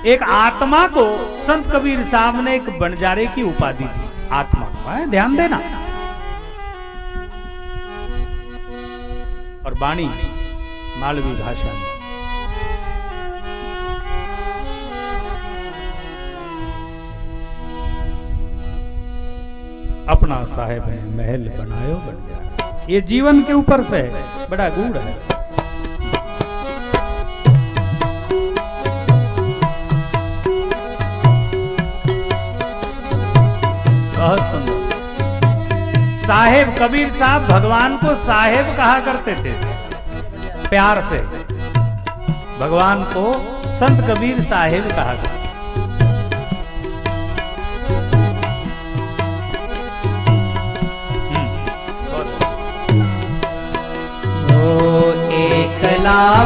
एक आत्मा को संत कबीर साहब ने एक बंजारे की उपाधि दी, आत्मा को है, ध्यान देना। और वाणी मालवी भाषा में अपना साहेब है महल बनायो बंजारा। ये जीवन के ऊपर से है, बड़ा गूढ़ है। बहुत सुंदर। साहेब कबीर साहब भगवान को साहेब कहा करते थे प्यार से। भगवान को संत कबीर साहेब कहा करते।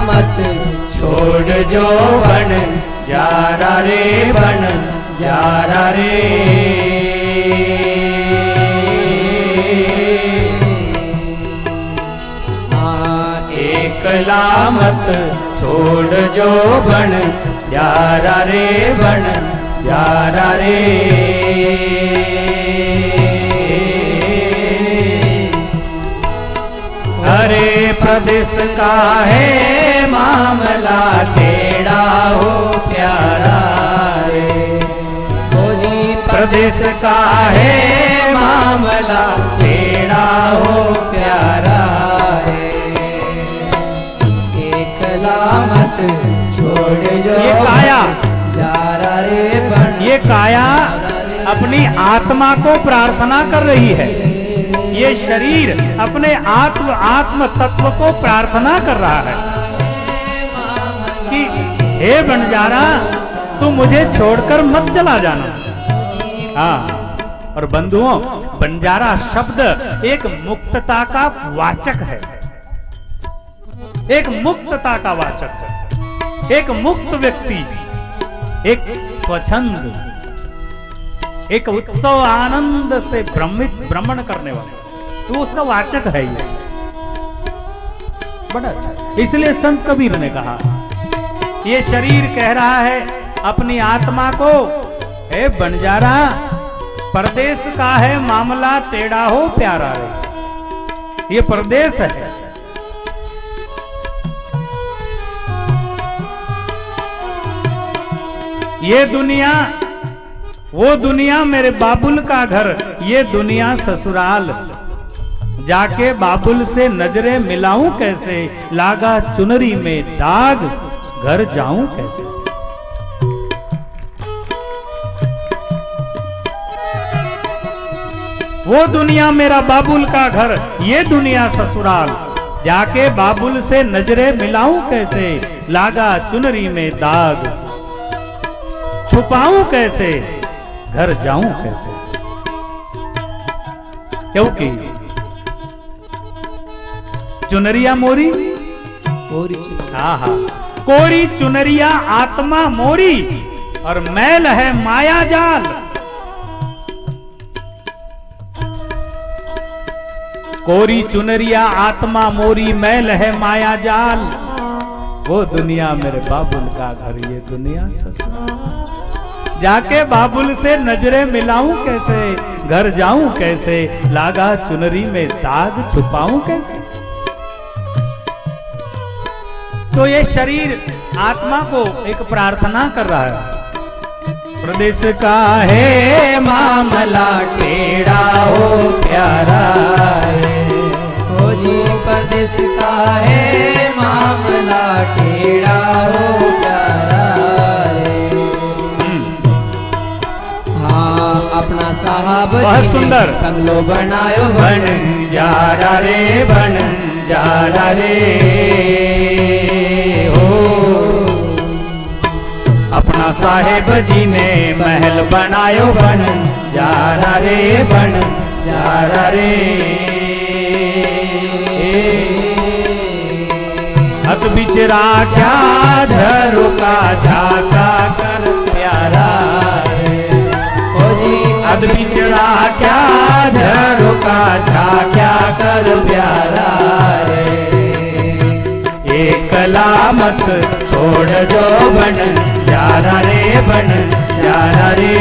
मत छोड़ जो बन जारा रे बन जारा रे। एकला मत छोड़ जो बन जारा रे बन जारा रे। हरे प्रदेश का है मामला टेढ़ा हो प्यारा रे। ओ जी प्रदेश का है मामला टेढ़ा हो प्यारा रे। एकला मत छोड़ जो ये काया जारा रे बन। ये काया अपनी आत्मा को प्रार्थना कर रही है। ये शरीर अपने आत्म तत्व को प्रार्थना कर रहा है कि हे बंजारा तू मुझे छोड़कर मत चला जाना। हाँ, और बंधुओं बंजारा शब्द एक मुक्तता का वाचक है, एक मुक्तता का वाचक है। एक मुक्त व्यक्ति, एक स्वच्छंद, एक उत्सव आनंद से भ्रमण करने वाला, तो उसका वाचक है ये। बड़ा अच्छा। इसलिए संत कबीर ने कहा ये शरीर कह रहा है अपनी आत्मा को, हे बंजारा परदेश का है मामला टेढ़ा हो प्यारा रे। ये परदेश है। ये दुनिया वो दुनिया मेरे बाबुल का घर, ये दुनिया ससुराल। जाके बाबुल से नजरें मिलाऊं कैसे, लागा चुनरी में दाग, घर जाऊं कैसे। वो दुनिया मेरा बाबुल का घर, ये दुनिया ससुराल। जाके बाबुल से नजरें मिलाऊं कैसे, लागा चुनरी में दाग, छुपाऊं कैसे, घर जाऊं कैसे। क्योंकि चुनरिया मोरी, हाँ हाँ, कोरी चुनरिया आत्मा मोरी, और मैल है माया जाल। कोरी चुनरिया आत्मा मोरी, मैल है माया जाल। वो दुनिया मेरे बाबुल का घर, ये दुनिया ससुराल। जाके बाबुल से नजरें मिलाऊं कैसे, घर जाऊं कैसे, लागा चुनरी में दाग, छुपाऊं कैसे। तो ये शरीर आत्मा को एक प्रार्थना कर रहा है। प्रदेश का है मामला टेढ़ा हो प्यारा रे। ओ जी प्रदेश का है मामला टेढ़ा हो प्यारा रे। हाँ अपना साहब बहुत सुंदर बंगलो बनायो बन जारा रे बन जारा रे। अपना साहेब जी ने महल बनायो बन जारा रे बन जारा रे। हत बिचरा क्या झरोका झाका कर प्यारा रे। ओ जी हत बिचरा क्या झरोका झाका कर प्यारा रे। एकला मत छोड़ जो बन जारा रे बंजारा रे।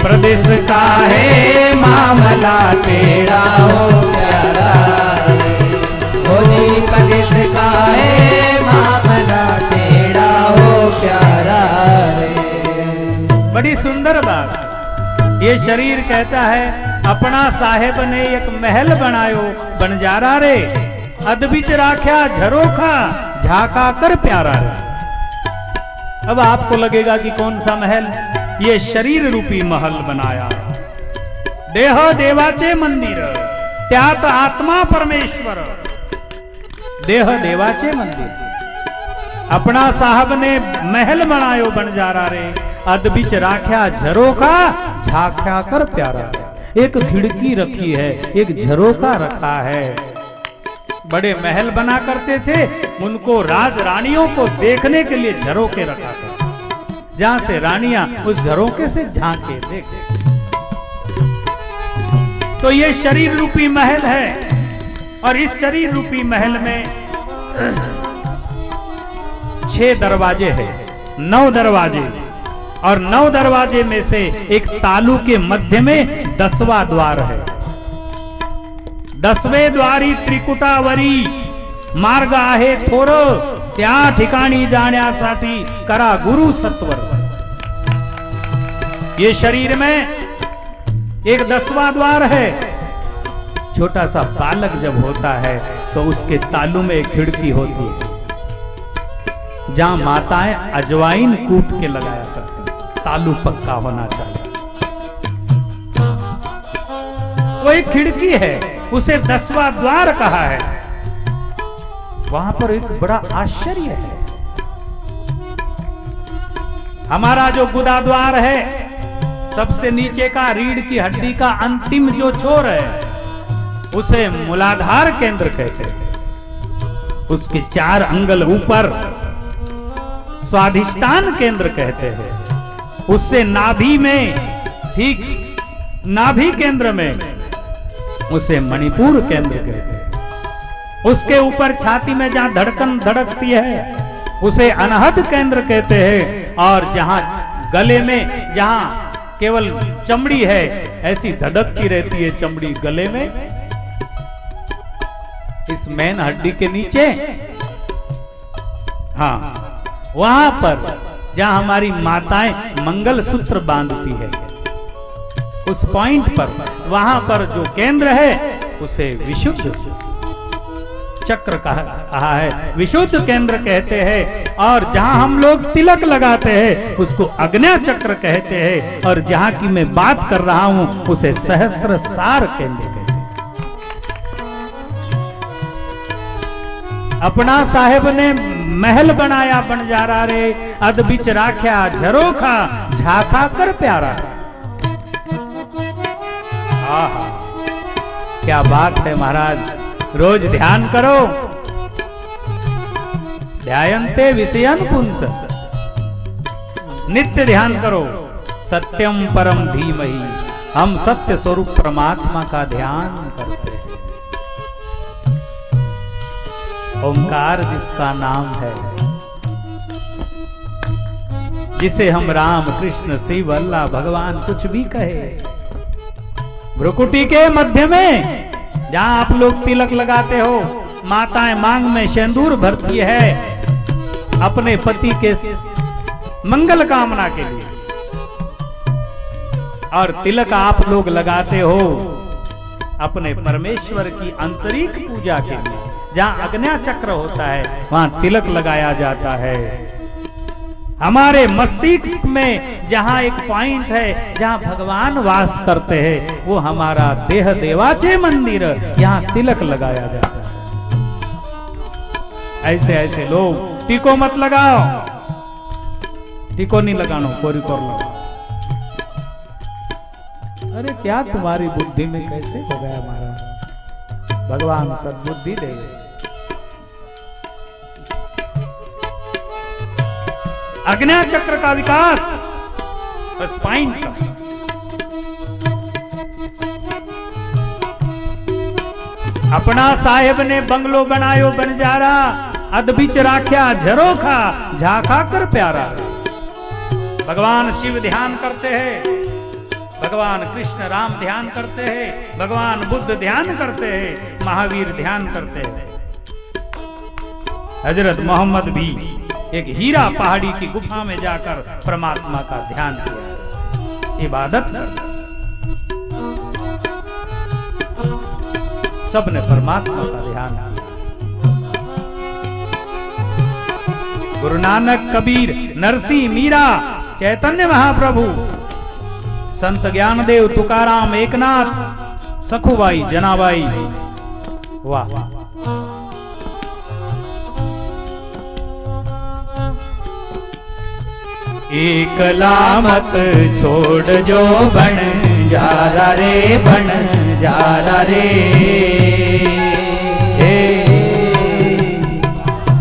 प्रदेश का है मामला तेरा हो प्यारा रे। हो जी प्रदेश का है मामला तेरा हो प्यारा रे। बड़ी सुंदर बात। ये शरीर कहता है अपना साहेब ने एक महल बनायो बंजारा रे, अदबिच राख्या झरोखा झाका कर प्यारा रे। अब आपको लगेगा कि कौन सा महल? ये शरीर रूपी महल बनाया। देह देवाचे मंदिर, त्यात आत्मा परमेश्वर। देह देवाचे मंदिर, अपना साहब ने महल बनायो बंजारा रे, अदबिच राख्या झरोखा झाख्या कर प्यारा। एक खिड़की रखी है, एक झरोखा रखा है। बड़े महल बना करते थे, उनको राज रानियों को देखने के लिए झरोके रखा था, जहां से रानियां उस झरोके से झांके देखे। तो ये शरीर रूपी महल है, और इस शरीर रूपी महल में 6 दरवाजे हैं, 9 दरवाजे, और 9 दरवाजे में से एक तालू के मध्य में 10वां द्वार है। 10वें द्वारी त्रिकुटावरी मार्ग आहे थोर, त्या ठिकाणी जाण्यासाठी करा गुरु सत्वर। ये शरीर में एक 10वां द्वार है। छोटा सा बालक जब होता है तो उसके तालू में एक खिड़की होती है, जहां माताएं अजवाइन कूट के लगाया करती। तालू पक्का होना चाहिए। वो एक खिड़की है, उसे 10वां द्वार कहा है। वहां पर एक बड़ा आश्चर्य है। हमारा जो गुदा द्वार है, सबसे नीचे का रीढ़ की हड्डी का अंतिम जो छोर है, उसे मूलाधार केंद्र कहते हैं। उसके 4 अंगुल ऊपर स्वाधिष्ठान केंद्र कहते हैं। उससे नाभि में, ठीक नाभि केंद्र में, उसे मणिपुर केंद्र कहते हैं। उसके ऊपर छाती में जहां धड़कन धड़कती है, उसे अनहद केंद्र कहते हैं। और जहां गले में, जहां केवल चमड़ी है, ऐसी धड़कती रहती है चमड़ी गले में, इस मेन हड्डी के नीचे, हाँ वहां पर जहां हमारी माताएं मंगल सूत्र बांधती है, उस पॉइंट पर, वहां पर जो केंद्र है उसे विशुद्ध चक्र कहा है, विशुद्ध केंद्र कहते हैं। और जहां हम लोग तिलक लगाते हैं उसको अग्न्या चक्र कहते हैं। और जहां की मैं बात कर रहा हूं उसे सहस्त्रसार केंद्र कहते हैं। अपना साहेब ने महल बनाया बंजारा रे, अदबिच राख्या झरोखा झाका कर प्यारा। आहा, क्या बात है महाराज। रोज ध्यान करो। ध्यायन्ते विषयन पुंस, नित्य ध्यान करो। सत्यम परम धीमहि, हम सत्य स्वरूप परमात्मा का ध्यान करते हैं। ओंकार जिसका नाम है, जिसे हम राम कृष्ण शिव अल्लाह भगवान कुछ भी कहे, भ्रुकुटी के मध्य में जहां आप लोग तिलक लगाते हो, माताएं मांग में सिंदूर भरती है अपने पति के मंगल कामना के लिए, और तिलक आप लोग लगाते हो अपने परमेश्वर की आंतरिक पूजा के लिए। जहां अग्न्या चक्र होता है वहां तिलक लगाया जाता है। हमारे मस्तिष्क में जहां एक पॉइंट है जहां भगवान वास करते हैं, वो हमारा देह देवाचे मंदिर, यहां तिलक लगाया जाता है। ऐसे ऐसे लोग टीको मत लगाओ, टीको नहीं लगानो, कोरी कर लो। अरे क्या तुम्हारी बुद्धि में कैसे हो गया महाराज, भगवान सद्बुद्धि दे। अग्न्या चक्र का विकास स्पाइन का, अपना साहेब ने बंगलो बनायो बंजारा, अदबिच राख्या झरोखा, झाखा कर प्यारा। भगवान शिव ध्यान करते हैं, भगवान कृष्ण राम ध्यान करते हैं, भगवान बुद्ध ध्यान करते हैं, महावीर ध्यान करते हैं। हजरत मोहम्मद भी एक हीरा पहाड़ी की गुफा में जाकर परमात्मा का ध्यान किया, इबादत करते। सबने परमात्मा का ध्यान किया। गुरु नानक, कबीर, नरसिंह, मीरा, चैतन्य महाप्रभु, संत ज्ञानदेव, तुकाराम, एकनाथ, सखुबाई, जनाबाई, वाह। एकला मत छोड़ जो बन जारा रे, बन जारा रे।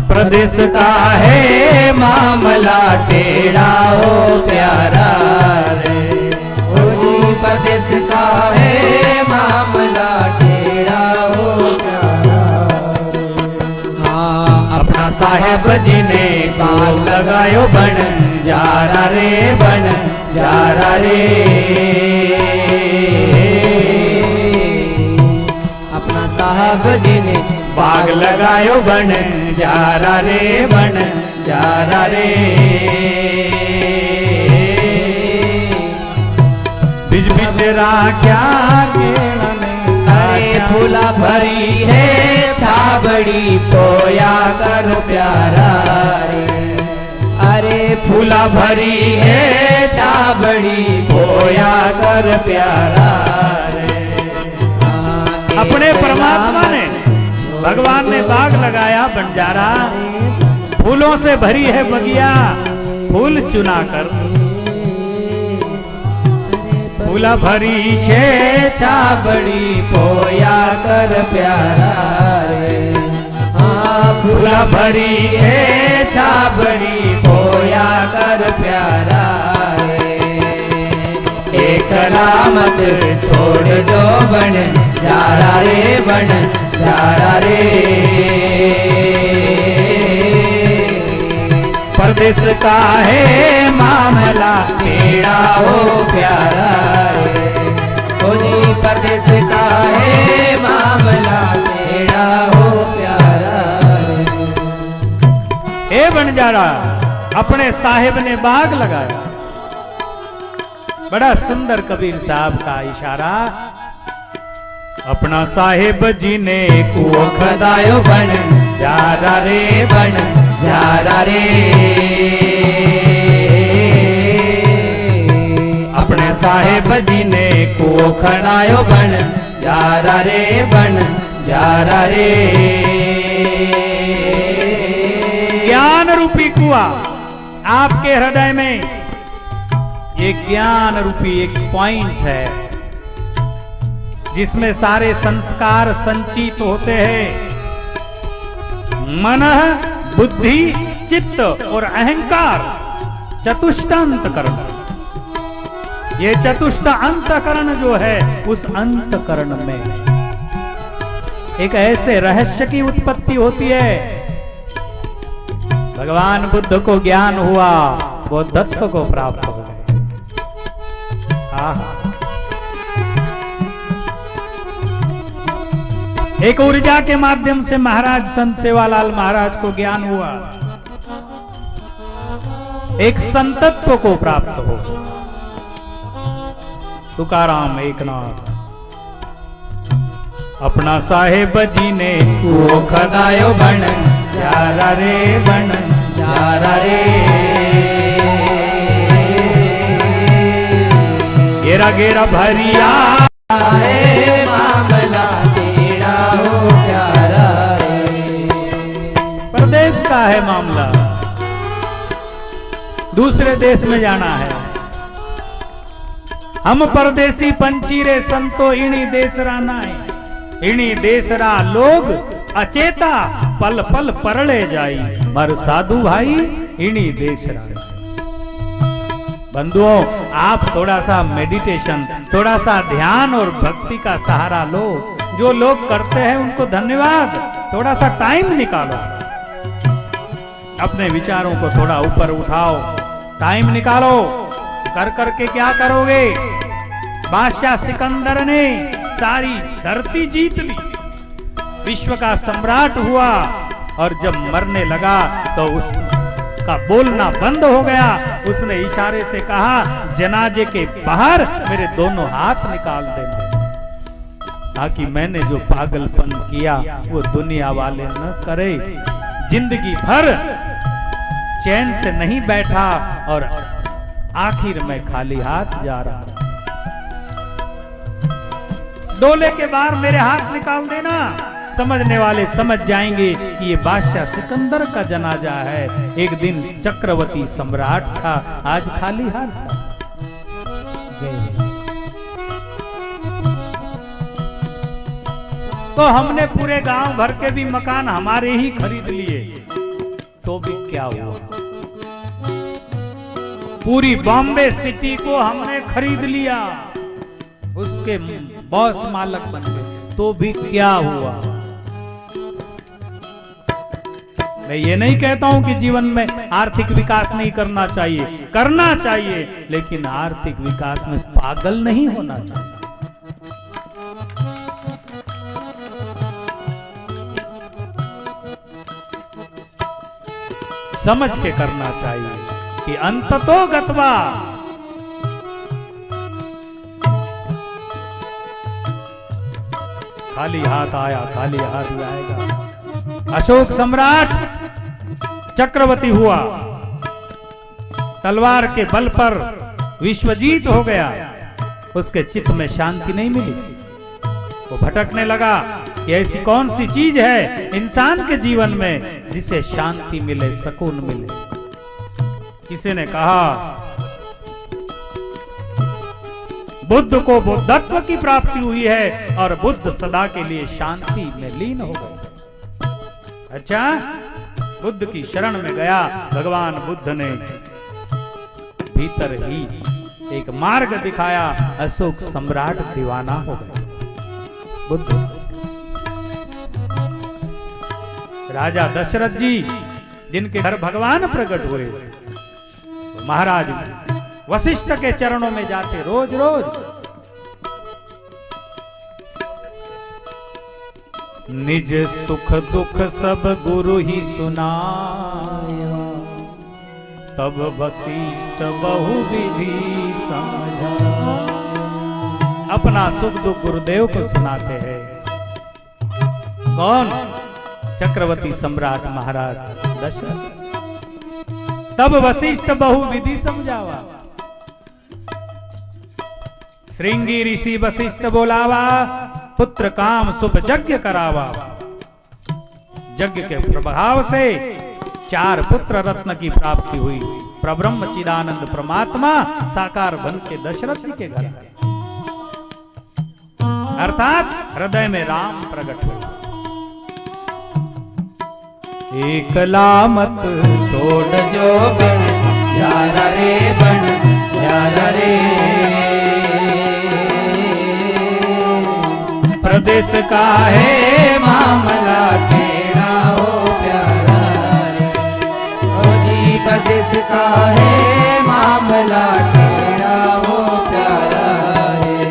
प्रदेश का है मामला टेढ़ा हो प्यारा रे, ओ जी प्रदेश का है मामला टेढ़ा हो प्यारा। हाँ, अपना साहेब जी ने बाग लगायो बन जारा रे, बन जारा रे। अपना साहब जी ने बाग लगायो बन जारा रे, बन जारा रे। बिच बिच राख्या केला में, अरे फूला भरी है छाबड़ी पोया कर प्यारा रे। अरे फूला भरी है छाबड़ी पोया कर प्यारा रे। अपने परमात्मा ने, भगवान ने बाग लगाया बंजारा, फूलों से भरी है बगिया, फूल चुना कर। फूला भरी छे छाबड़ी पोया कर प्यारा रे। हाँ, फूला भरी है छाबड़ी पोया कर प्यारा रे। एकला मत छोड़ जो बन जारा रे, बन जारा रे। परदेश का है मामला टेढ़ा हो प्यारा रे, ओ जी परदेश का है मामला टेढ़ा हो प्यारा रे। ए बंजारा, अपने साहिब ने बाग लगाया। बड़ा सुंदर कबीर साहब का इशारा। अपना साहिब जी ने कुओं खदायो बन जारा रे, बन जारा रे। अपने साहिब जी ने कुओं खदायो बन जारा रे, बन जारा रे। ज्ञान रूपी कुआं आपके हृदय में, ये ज्ञान रूपी एक पॉइंट है जिसमें सारे संस्कार संचित होते हैं। मन, बुद्धि, चित्त और अहंकार, चतुष्ट अंतकरण। ये चतुष्ट अंतकरण जो है, उस अंतकरण में एक ऐसे रहस्य की उत्पत्ति होती है। भगवान बुद्ध को ज्ञान हुआ, वो दत्त को प्राप्त हो गए। एक ऊर्जा के माध्यम से महाराज संत सेवालाल महाराज को ज्ञान हुआ, एक संतत्व को प्राप्त हो। तुकाराम, एकनाथ, अपना साहेब जी ने वो खदायो बन जारा रे, बन जारा रे। गेरा गेरा भरिया है मामला टेढ़ा हो प्यारा रे। प्रदेश का है मामला, दूसरे देश में जाना है। हम परदेसी पंछी रे संतो इणी देसरा नाय, इणी देसरा लोग अचेता पल पल परले जाई, मर साधु भाई इणी देसरा। बंधुओं, आप थोड़ा सा मेडिटेशन, थोड़ा सा ध्यान और भक्ति का सहारा लो। जो लोग करते हैं उनको धन्यवाद, थोड़ा सा टाइम निकालो। अपने विचारों को थोड़ा ऊपर उठाओ, टाइम निकालो। कर करके क्या करोगे? बादशाह सिकंदर ने सारी धरती जीत ली, विश्व का सम्राट हुआ, और जब मरने लगा तो उसका बोलना बंद हो गया। उसने इशारे से कहा, जनाजे के बाहर मेरे दोनों हाथ निकाल देना, ताकि मैंने जो पागलपन किया वो दुनिया वाले न करे। जिंदगी भर चैन से नहीं बैठा और आखिर में खाली हाथ जा रहा। डोले के बाहर मेरे हाथ निकाल देना। समझने वाले समझ जाएंगे कि ये बादशाह सिकंदर का जनाजा है। एक दिन चक्रवर्ती सम्राट था, आज खाली हाथ था। तो हमने पूरे गांव भर के भी मकान हमारे ही खरीद लिए, तो भी क्या हुआ? पूरी बॉम्बे सिटी को हमने खरीद लिया, उसके बॉस मालक बन गए, तो भी क्या हुआ? मैं ये नहीं कहता हूं कि जीवन में आर्थिक विकास नहीं करना चाहिए, करना चाहिए, लेकिन आर्थिक विकास में पागल नहीं होना चाहिए। समझ के करना चाहिए कि अंततो गत्वा खाली हाथ आया, खाली हाथ ही आएगा। अशोक सम्राट चक्रवर्ती हुआ, तलवार के बल पर विश्वजीत हो गया, उसके चित्त में शांति नहीं मिली। वो भटकने लगा कि ऐसी कौन सी चीज है इंसान के जीवन में जिसे शांति मिले, सुकून मिले। किसी ने कहा, बुद्ध को बुद्धत्व की प्राप्ति हुई है और बुद्ध सदा के लिए शांति में लीन हो गए। अच्छा, बुद्ध की शरण में गया। भगवान बुद्ध ने भीतर ही एक मार्ग दिखाया, अशोक सम्राट दीवाना हो गया। बुद्ध राजा दशरथ जी जिनके घर भगवान प्रकट हुए, महाराज वशिष्ठ के चरणों में जाते रोज रोज। निज सुख दुख सब गुरु ही सुनाया, तब वशिष्ठ बहु विधि समझा। अपना सुख दुख गुरुदेव को सुनाते हैं। कौन? चक्रवर्ती सम्राट महाराज दशरथ। तब वशिष्ठ बहु विधि समझावा। श्रृंगी ऋषि वशिष्ठ बोलावा, पुत्र काम शुभ यज्ञ करावा। यज्ञ के प्रभाव से 4 पुत्र रत्न की प्राप्ति हुई। प्रब्रह्म चिदानंद परमात्मा साकार बन के दशरथ जी के घर आए, अर्थात हृदय में राम प्रकट हुए। एकला मत छोड़ जो बन जारा रे, बन जारा रे। प्रदेश का है मामला तेरा हो प्यारा रे, ओ जी प्रदेश का है मामला तेरा हो प्यारा रे।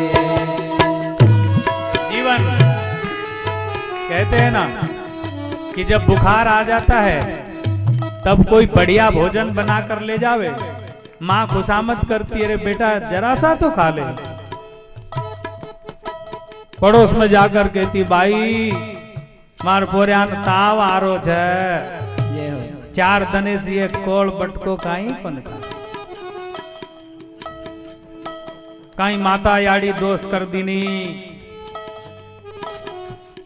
जीवन कहते हैं ना कि जब बुखार आ जाता है तब कोई बढ़िया भोजन बना कर ले जावे, माँ खुशामद करती है, अरे बेटा जरा सा तो खा ले। पड़ोस में जाकर कहती, भाई मार पोरियान ताव आरो छे, 4 दने से एक कोल बटको काई पण का। काई माता याड़ी दोष कर दीनी,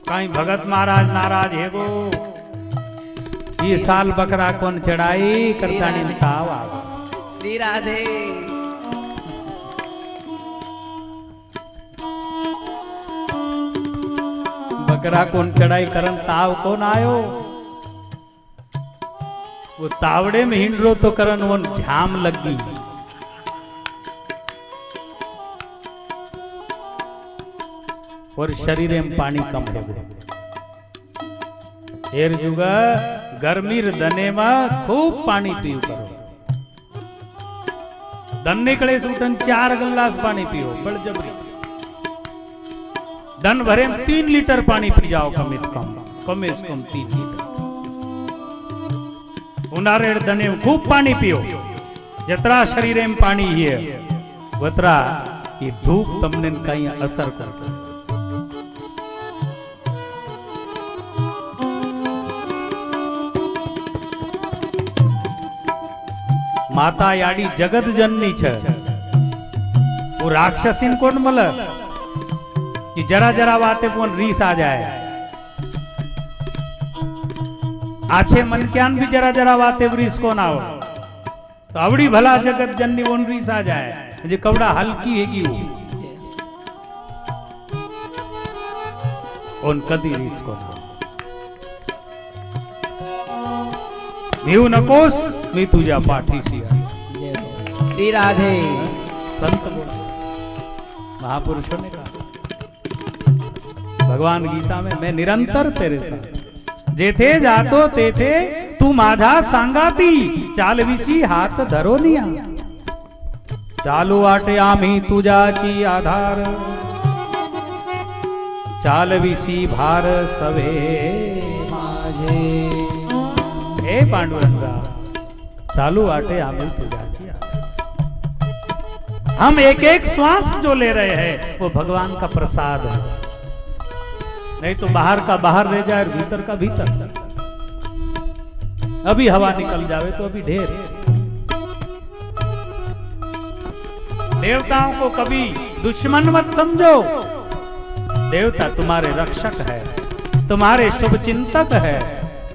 काई भगत महाराज नाराज है गो। ये साल बकरा कौन चढ़ाई करतानी ताव आ। श्री राधे। बकरा कौन चढ़ाई करन ताव कौन आयो। वो तावड़े में हिंडरो तो करन वो झाम लगी। और शरीर में पानी कम हो गया। हेर जुगा गर्मीर दने में खूब पानी पीव करो। दन निकले सूटन 4 गिलास पानी पियो बड़जबरी। दन भरे में 3 लीटर पानी पी जाओ कम से कम 3 लीटर। उनारे दने में खूब पानी पियो। जतरा शरीर में पानी है वतरा ये धूप तमने कहीं असर करता। माता याडी जगत जननी छे वो राक्षसीन कोण मल कि जरा जरा बातें कोण रीस आ जाए। आछे मन क्यान भी जरा जरा बातें रीस को ना हो तो अवड़ी भला जगत जननी वो रीस आ जाए जो कवड़ा हल्की है कि उन कदी रीस को नीव नकोस मी तुझा पाठी सिया। श्री राधे संत महापुरुषों ने कहा भगवान गीता में मैं निरंतर तेरे साथ जेथे जातो तेथे तू माझा सांगाती चालविसी हात धरो निया चालू वाटे आम्ही तुझाची आधार चालविसी भार सवे माझे। हे पांडुरंगा चालू वाटे आम्ही तुझाची आधार। हम एक एक श्वास जो ले रहे हैं वो भगवान का प्रसाद है। नहीं तो बाहर का बाहर रह जाए और भीतर का भीतर। अभी हवा निकल जावे तो अभी ढेर। देवताओं को कभी दुश्मन मत समझो। देवता तुम्हारे रक्षक है, तुम्हारे शुभ चिंतक है,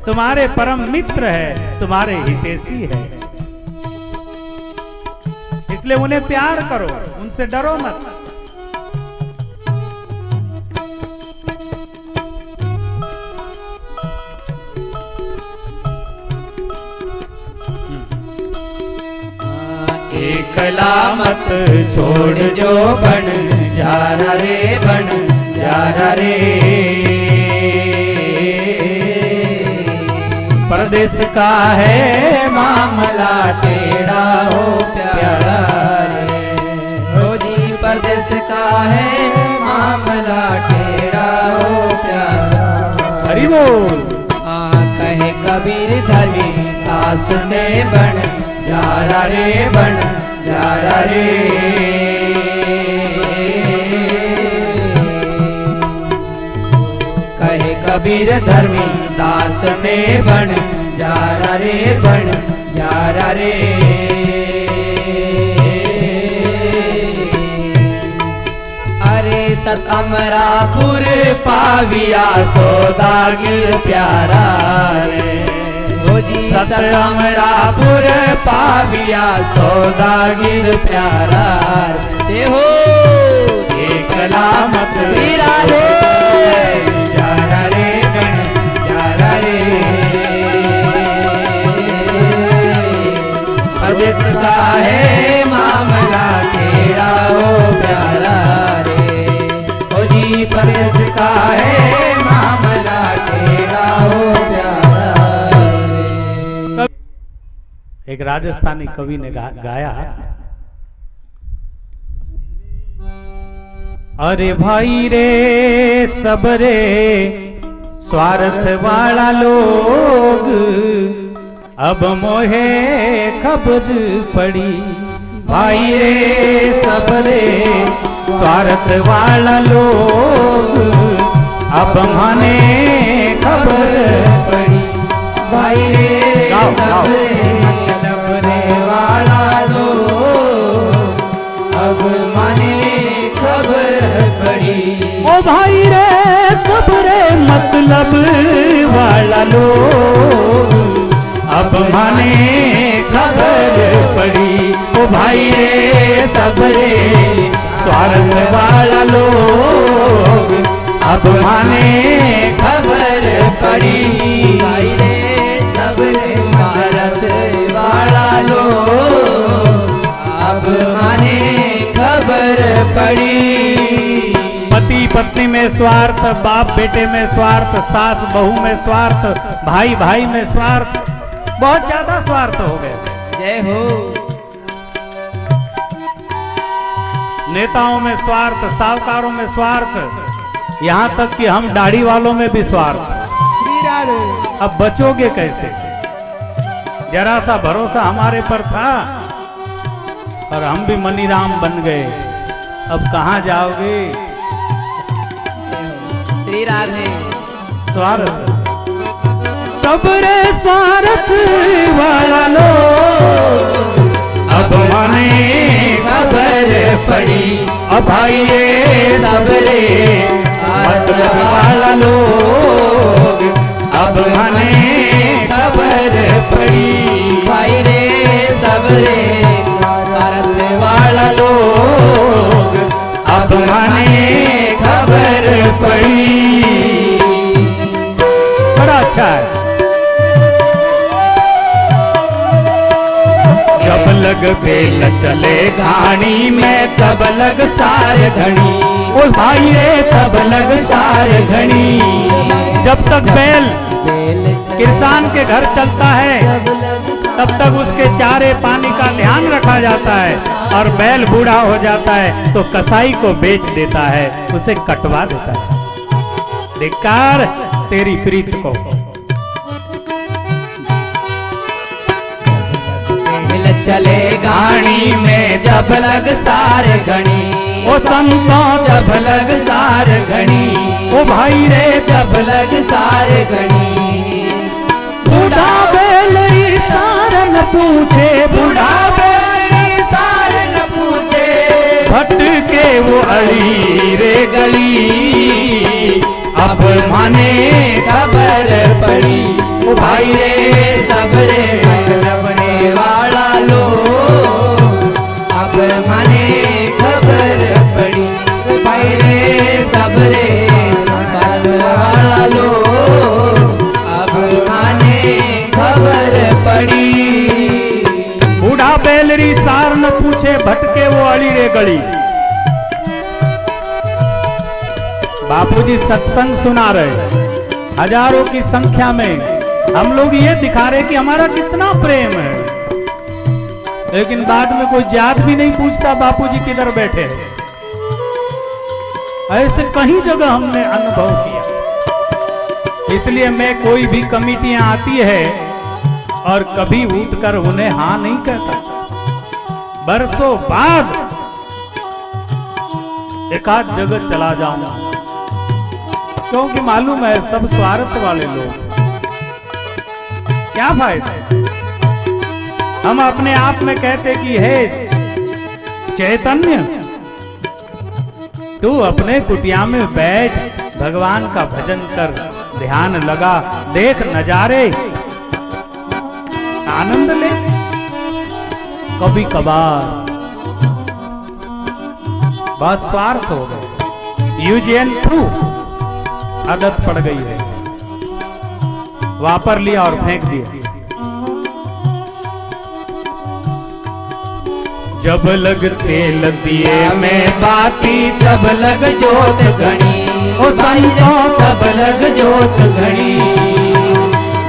तुम्हारे परम मित्र है, तुम्हारे हितैषी है। इसलिए उन्हें प्यार करो, उनसे डरो मत। एकला मत छोड़ जो बन जाना रे बन जाना रे। परदेश का है मामला टेढ़ा हो प्यारा रे। हो जी परदेश का है मामला टेढ़ा हो प्यारा। हरि बोल। कहे कबीर धनी दास से बन जारा रे बन जारा रे। कहे कबीर धर्मी दास से बन जारा रे बन जारा रे। अरे सतअमरापुर पाविया सौदागिर प्यारा रे। सतअमरापुर पाविया सौदागिर प्यारा रे हो। एकला मत श्री राधे जारा रे गण जारा रे। परदेश का है मामला टेढ़ा हो प्यारा रे। ओ जी परदेश का है मामला टेढ़ा हो प्यारा। एक राजस्थानी कवि ने गाया, अरे भाई रे सबरे स्वार्थ वाला लोग अब मोहे खबर पड़ी। भाई रे सबरे स्वार्थ वाला लोग अब मने खबर पड़ी। भाई रे सबरे वाला लोग अब मने खबर पड़ी। ओ भाई रे सबरे मतलब वाला लोग अब मने खबर पड़ी। ओ भाई रे सबरे स्वार्थ वाला लोग अब मने खबर पड़ी। भाई रे सबरे स्वार्थ वाला लोग अब मने खबर पड़ी। पति पत्नी में में स्वार्थ, बाप बेटे में स्वार्थ, सास बहू में स्वार्थ, भाई भाई में स्वार्थ, बहुत ज्यादा स्वार्थ हो गए। जय हो। नेताओं में स्वार्थ, साहूकारों में स्वार्थ, यहाँ तक कि हम दाढ़ी वालों में भी स्वार्थ। श्री राधे। अब बचोगे कैसे? जरा सा भरोसा हमारे पर था और हम भी मनीराम बन गए, अब कहाँ जाओगे? श्री राधे। स्वार्थ, सबरे स्वार्थ वाला लोग अब माने खबर पड़ी, अब भाई ये सबरे मतलब वाला लोग अब माने खबर पड़ी, भाई रे सबरे स्वार्थ वाला लोग अब माने खबर पड़ी। बड़ा अच्छा है। जब लग बेल चले घानी में, जब लग सार घड़ी, ओ भाई रे सब लग सार घड़ी। जब तक बैल बेल किसान के घर चलता है जब लग तब तक उसके चारे पानी का ध्यान रखा जाता है, और बैल बूढ़ा हो जाता है तो कसाई को बेच देता है, उसे कटवा देता है। धिक्कार तेरी प्रीत को। बेल चले गाड़ी में, जब लग सार घड़ी, ओ संतों जब लग सार घड़ी, ओ भाई रे जब लग सार घड़ी। बूढ़ा बैल सारन पूछे, बूढ़ा बैल सार न पूछे, भटके वो अड़ी रे गली, अब माने खबर पड़ी, ओ भाई रे सबरे सबरे वाला लोग अब माने खबर पड़ी, ओ भाई रे सबरे सबरे वाला लोग अब माने खबर पड़ी। बूढ़ा बैलरी सार न पूछे, भटके वो अड़ी रे गली। बापूजी सत्संग सुना रहे, हजारों की संख्या में हम लोग ये दिखा रहे कि हमारा कितना प्रेम है, लेकिन बाद में कोई जात भी नहीं पूछता बापूजी किधर बैठे हैं। ऐसे कहीं जगह हमने अनुभव किया। इसलिए मैं कोई भी कमिटियां आती है और कभी उठकर उन्हें हाँ नहीं कहता। बरसों बाद एक आध जगह चला जाऊंगा, क्योंकि मालूम है सब स्वार्थ वाले लोग। क्या फायदा? हम अपने आप में कहते कि हे चैतन्य, तू अपने कुटिया में बैठ, भगवान का भजन कर, ध्यान लगा, देख नजारे, आनंद ले। कभी कभार बहुत स्वार्थ हो गए, यूज एंड थ्रू आदत पड़ गई है, वापर लिया और फेंक दिया। जब लग तेल दिए में बाती, जब लग जोत घड़ी, ओ संतों जब लग जोत घड़ी,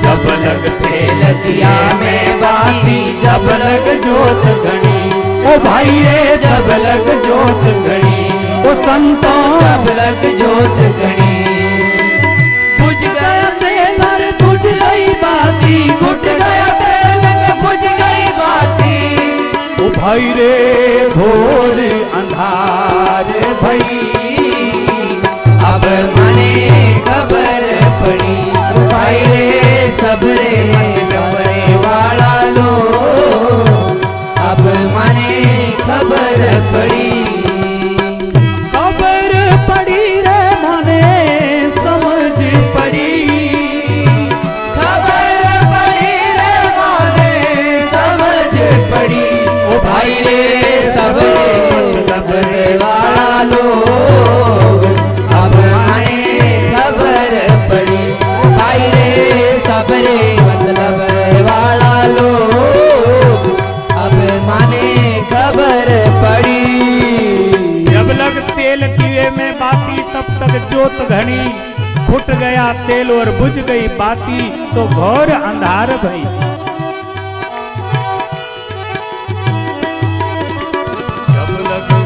जब लग तेल दिया में बाती, जब लग जोत घड़ी, ओ भाई रे जब लग जोत घड़ी, ओ संतों जब लग जोत घड़ी। बुझ गया तेल और बुझ गई बाती, बुझ गया तेल में बुझ गई बाती, ओ भाई रे घोर अंधार भई, अब मने खबर पड़ी, भाई रे सबरे सबरे वाला लोग अब मने खबर पड़ी। खबर पड़ी रे मने समझ पड़ी, खबर पड़ी रे मने समझ पड़ी, ओ भाई रे सबरे सबरे वाला लोग अब मने खबर पड़ी, भाई रे सबरे मतलब वाला लोग अब माने खबर पड़ी। जब लग तेल दिए में बाती, तब तक जो जोत घनी, फुट गया तेल और बुझ गई बाती, तो घोर अंधार भई। जब लगे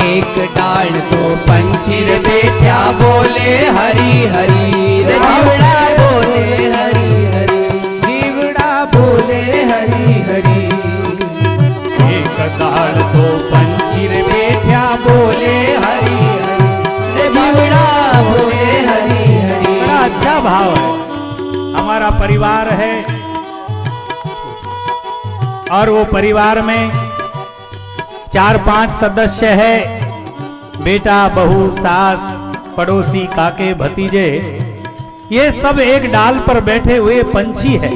एक डाल तो पंछी रे बैठा बोले हरी हरी रे जीवड़ा बोले हरी हरी, जीवड़ा बोले हरी हरी। एक डाल तो पंछी रे बैठा बोले हरी हरी रे जीवड़ा बोले हरी हरी। बड़ा अच्छा भाव है। हमारा परिवार है और वो परिवार में 4-5 सदस्य है, बेटा, बहू, सास, पड़ोसी, काके, भतीजे, ये सब एक डाल पर बैठे हुए पंछी है।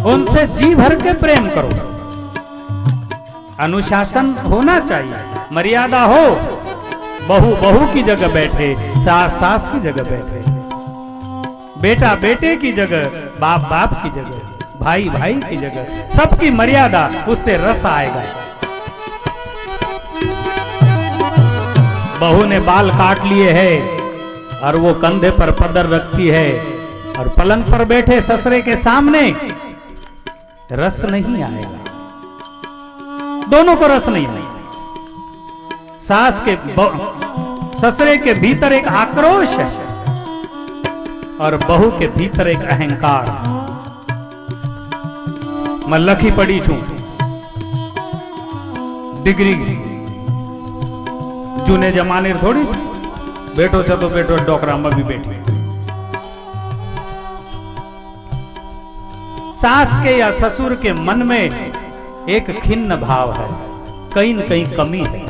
उनसे जी भर के प्रेम करो। अनुशासन होना चाहिए, मर्यादा हो। बहू बहू की जगह बैठे, सास सास की जगह बैठे, बेटा बेटे की जगह, बाप बाप की जगह, भाई भाई की जगह, सबकी मर्यादा, उससे रस आएगा। बहू ने बाल काट लिए है और वो कंधे पर पदर रखती है और पलंग पर बैठे ससुरे के सामने, रस नहीं आएगा। दोनों को रस नहीं आएगा। सास के ससुरे के भीतर एक आक्रोश है और बहू के भीतर एक अहंकार। मैं लखी पड़ी छू, डिग्री जूने जमाने थोड़ी बैठो थे तो बैठो, डोकरा में भी बैठी। सास के या ससुर के मन में एक खिन्न भाव है, कहीं न कहीं कमी है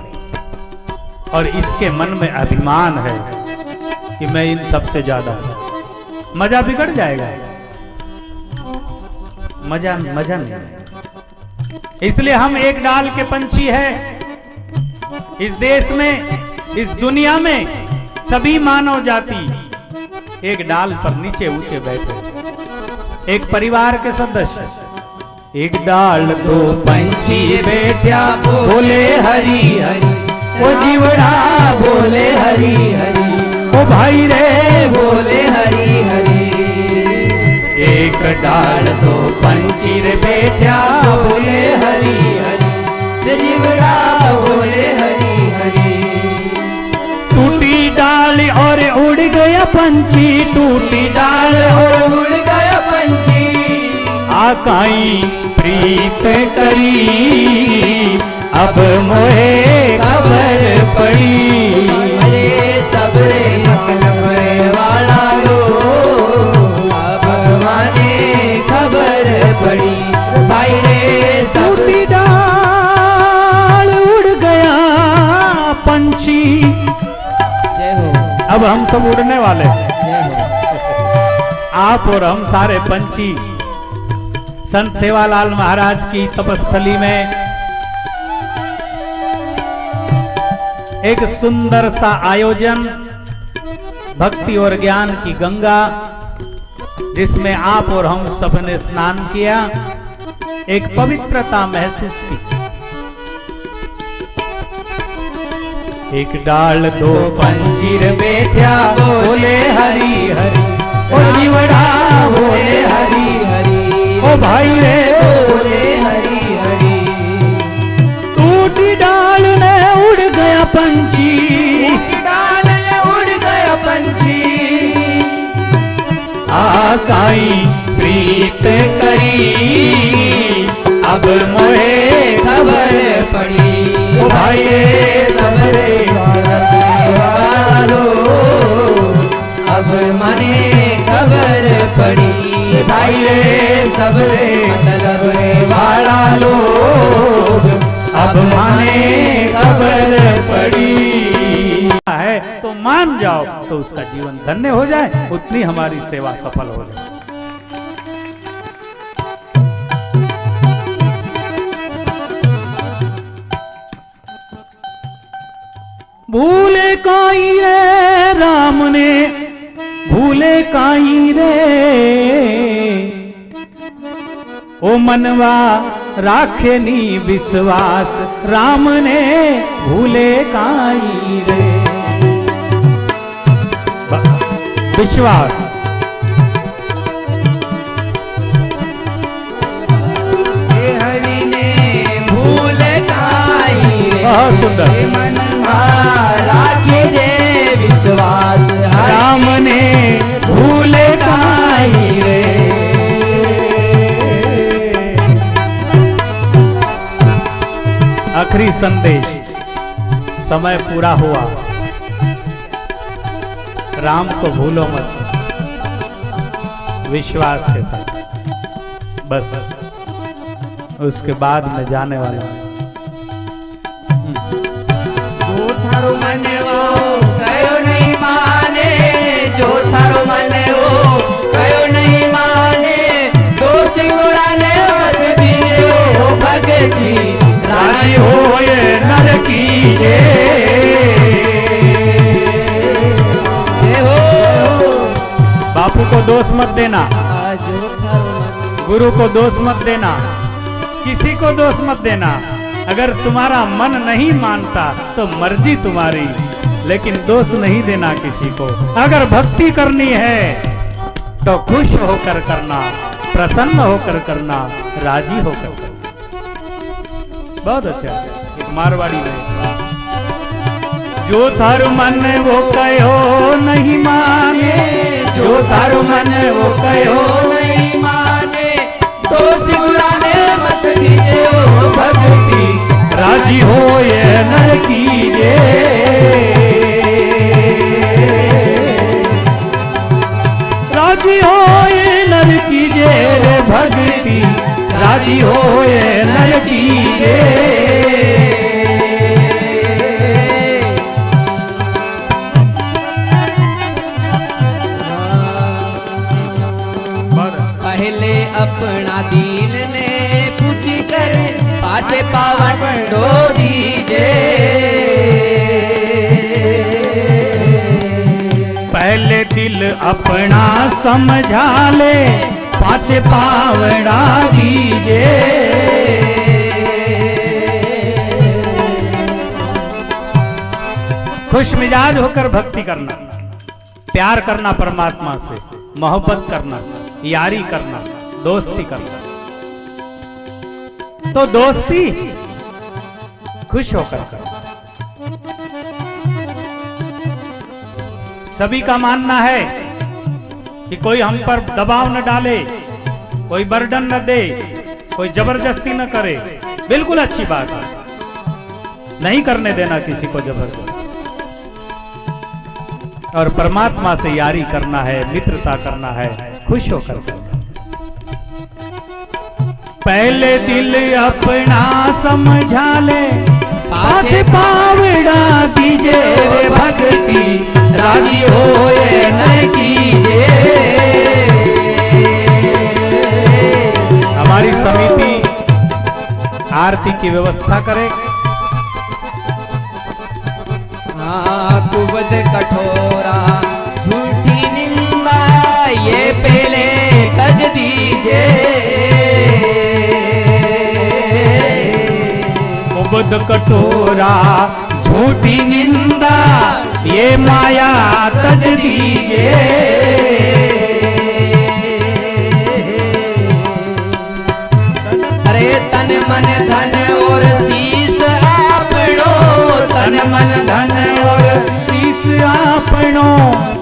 और इसके मन में अभिमान है कि मैं इन सबसे ज्यादा। मजा बिगड़ जाएगा, मजा नहीं। इसलिए हम एक डाल के पंछी है। इस देश में, इस दुनिया में सभी मानव जाति एक डाल पर नीचे ऊंचे बैठे, एक परिवार के सदस्य। एक डाल तो पंछी बैठा बोले हरी हरी, वो जीवड़ा बोले हरी हरी, ओ भाई रे बोले हरी हरी। एक डाल तो पंछी रे बैठा बोले हरी हरी, रे जीवड़ा बोले हरी हरी। टूटी डाल और उड़ गया पंछी, टूटी डाल और उड़ गया पंछी, आकाई प्रीत करी, अब मोहे खबर पड़ी। अरे सबरे सकल वाला लो, अब माने खबर पड़ी। भाई रे टूटी डाल उड़ गया पंछी। जय हो। अब हम सब उड़ने वाले हैं, जय हो। आप और हम सारे पंछी संत सेवालाल महाराज की तपस्थली में एक सुंदर सा आयोजन, भक्ति और ज्ञान की गंगा, जिसमें आप और हम सब ने स्नान किया, एक पवित्रता महसूस की। एक डाल दो पंछी रे बैठा बोले हरी हरी, ओ जीवड़ा बोले हरी हरी, ओ भाई रे बोले हरी हरी। टूटी डाल ने उड़ गया पंछी, डाल में उड़ गया पंछी, आकाई प्रीत करी, अब मोहे खबर पड़ी। ओ भाई रे सबरे वालो, अब माने खबर पड़ी। भाई रे सबरे मतलब वाला लोग, अब माने खबर पड़ी है तो मान जाओ, तो उसका जीवन धन्य हो जाए, उतनी हमारी सेवा सफल हो जाए। भूले काई रे राम ने, भूले काई रे, ओ मनवा राखे नी विश्वास, राम ने भूले काई रे। विश्वास। हरि ने भूल नाई रे, बहुत सुंदर। मन राखी जे विश्वास, राम ने भूल नाई रे। आखिरी संदेश, समय पूरा हुआ, राम को भूलो मत, विश्वास के साथ। बस उसके बाद में जाने वाला जो थारो मन वो कयो नहीं माने, जो थारो मन वो कयो नहीं माने, दोष गुड़ाने मत दीजिए भगती, राजी हो ये नर की बापू को दोष मत देना, गुरु को दोष मत देना, किसी को दोष मत देना। अगर तुम्हारा मन नहीं मानता तो मर्जी तुम्हारी, लेकिन दोष नहीं देना किसी को। अगर भक्ति करनी है तो खुश होकर करना, प्रसन्न होकर करना, राजी होकर करना। बहुत अच्छा। एक मारवाड़ी में, जो थारु मन वो कहो नहीं माने, जो थारो मन वो कयो नहीं माने, दोष गुड़ाने मत दीजिए भगती, राजी हो ये नर कीजे, राजी हो ये नर कीजे रे भगती, राजी हो ये नर कीजे। पहले अपना दिल ने पूछ कर पाछे पावन डो दीजे, पहले दिल अपना समझा ले, पाछे पावड़ा दीजे। खुश मिजाज होकर भक्ति करना, प्यार करना परमात्मा से, मोहब्बत करना, यारी करना, दोस्ती करना। तो दोस्ती खुश होकर करना। सभी का मानना है कि कोई हम पर दबाव न डाले, कोई बर्डन न दे, कोई जबरदस्ती न करे। बिल्कुल अच्छी बात है, नहीं करने देना किसी को जबरदस्ती। और परमात्मा से यारी करना है, मित्रता करना है, खुश होकर करना। पहले दिल अपना समझा ले, पाछे पावड़ा दीजे भक्ति, राजी हो ये नर कीजे। हमारी समिति आरती की व्यवस्था करे। कुबद कठोरा झूठी निंदा ये पहले तज दीजे, कुबद कठोरा झूठी निंदा ये माया तज दीजे। अरे तन मन धन और शीस आपनो, तन मन धन और शीस आपनो,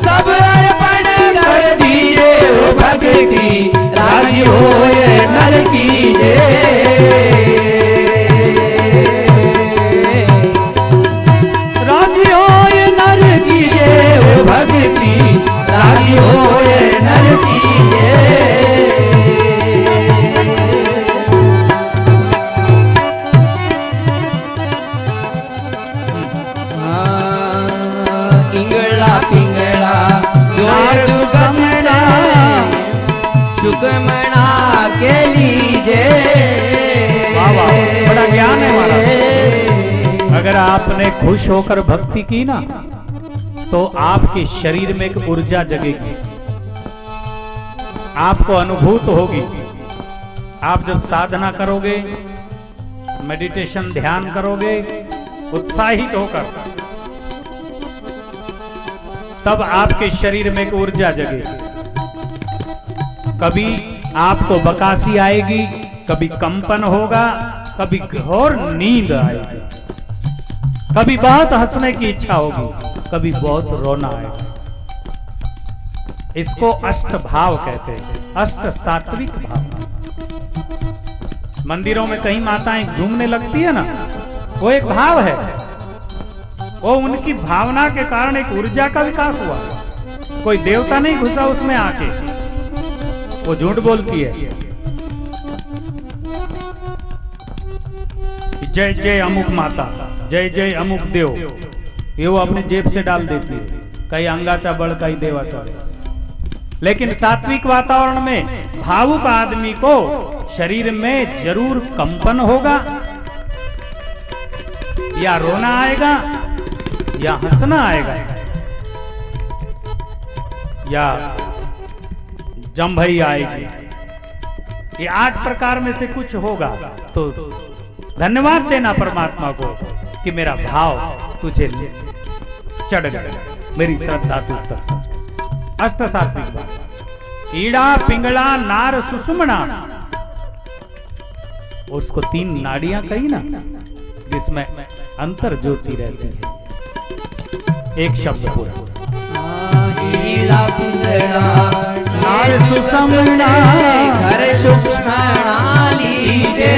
सब अर्पण कर दीजे भक्ति, राजी हो ये नर कीजे। राजी हो ये नर कीजे भक्ति, राजी हो ये नर कीजे। इंगला पिंगला जो जुगमना सुगमना के लीजे। बड़ा ज्ञान है हमारा। अगर आपने खुश होकर भक्ति की ना, तो आपके शरीर में एक ऊर्जा जगेगी, आपको अनुभूत होगी। आप जब साधना करोगे, मेडिटेशन ध्यान करोगे, उत्साहित होकर, तब आपके शरीर में एक ऊर्जा जगेगी। कभी आपको बकासी आएगी, कभी कंपन होगा, कभी घोर नींद आएगी, कभी बहुत हंसने की इच्छा होगी, कभी बहुत रोना आएगा। इसको अष्ट भाव कहते हैं, अष्ट सात्विक भाव। मंदिरों में कहीं माताएं झूमने लगती है ना, वो एक भाव है। वो उनकी भावना के कारण एक ऊर्जा का विकास हुआ। कोई देवता नहीं घुसा उसमें आके, वो झूठ बोलती है। जय जय अमुक माता, जय जय अमुक देव, ये वो अपने जेब से डाल देती है। कहीं अंगाचा बड़, कहीं देवाचा। लेकिन सात्विक वातावरण में भावुक आदमी को शरीर में जरूर कंपन होगा, या रोना आएगा, या हंसना आएगा, या जंभई आएगी। ये 8 प्रकार में से कुछ होगा। तो धन्यवाद देना परमात्मा को कि मेरा भाव तुझे चढ़ गया, मेरी श्रद्धा तुझ तक। अष्ट सात्विक भाव। ईड़ा, पिंगला, नार, सुषुम्ना, उसको 3 नाड़ियां कही ना, जिसमें अंतर ज्योति रहती है। एक शब्द पूरा। ईड़ा, पिंगला, नार, सुषुम्ना, घर सुषुम्ना लीजे।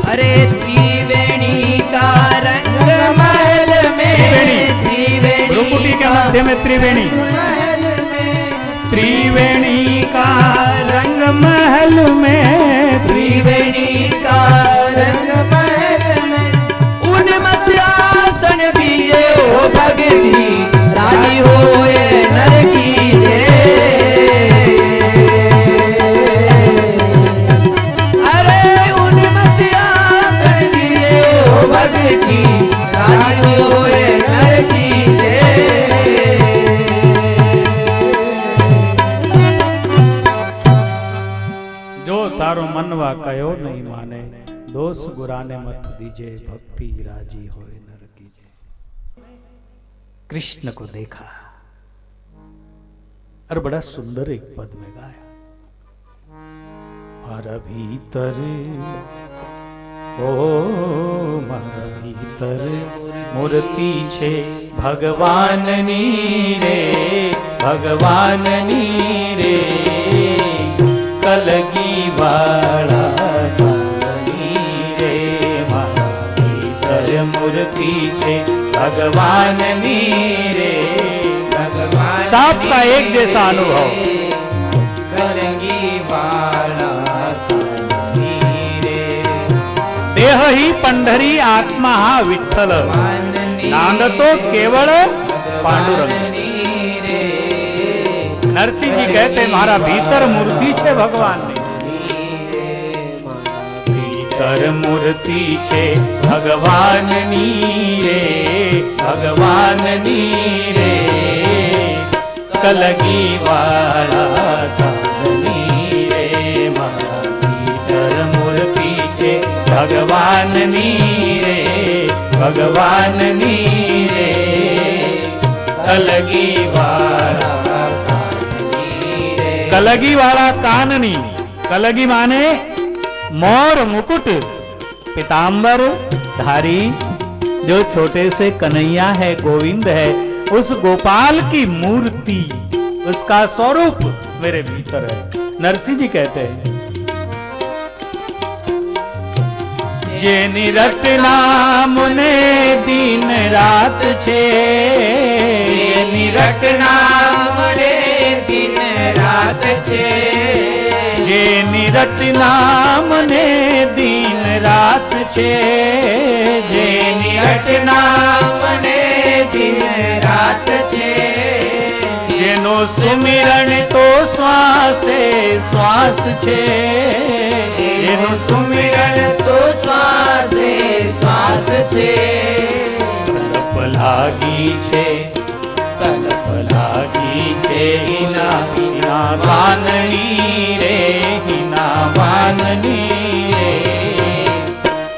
अरे त्रिवेणी का रंग महल में, त्रिवेणी के मध्य में त्रिवेणी, त्रिवेणी का रंग महल में, त्रिवेणी का रंग महल में, उन मध्यासन बीजे हो भगती, राजी होए नर कीजे। अरे उन मध्यासन बीजे हो भगती, राजी होए नर कीजे। तारो मनवा कयो नहीं माने, दोष गुराने मत दीजे, भक्ति राजी होए नर कीजे। कृष्ण को देखा और बड़ा सुंदर एक पद में गाया। मारा भीतर ओ मारा भीतर मूर्ति छे भगवान नी रे, भगवान नी रे, कलगी वाला रे, मारा भीतर मूर्ति छे भगवान नी रे, भगवान सबका एक जैसा अनुभव। कलगी वाला रे, देह ही पंढरी, आत्मा हा विठ्ठल, नांद तो केवल पांडुरंग। नरसिंह जी कहते मारा भीतर मूर्ति छे भगवान ने, भीतर मूर्ति छे भगवान नी रे, भगवान नी रे, कलगी वाला नी रे, मारा भीतर मूर्ति छे भगवान नी रे, भगवान नी रे, कलगी वाला। कलगी वाला काननी, कलगी माने मोर मुकुट, पीतांबर धारी, जो छोटे से कन्हैया है, गोविंद है, उस गोपाल की मूर्ति, उसका स्वरूप मेरे भीतर है। नरसिंह जी कहते हैं जे निरट नाम ने दिन रात छे, निरट नाम ने दिन रात छे, जे निरट नाम ने दिन रात छे, जे निरट नाम ने दिन रात छे, जेनो सुमिरण तो श्वासे श्वास छे, जेनो सुमिरण तो श्वासे श्वास छे, तलप लागी छे, तलप लागी छे, हिना हिना वाननी रे, हिना वाननी रे,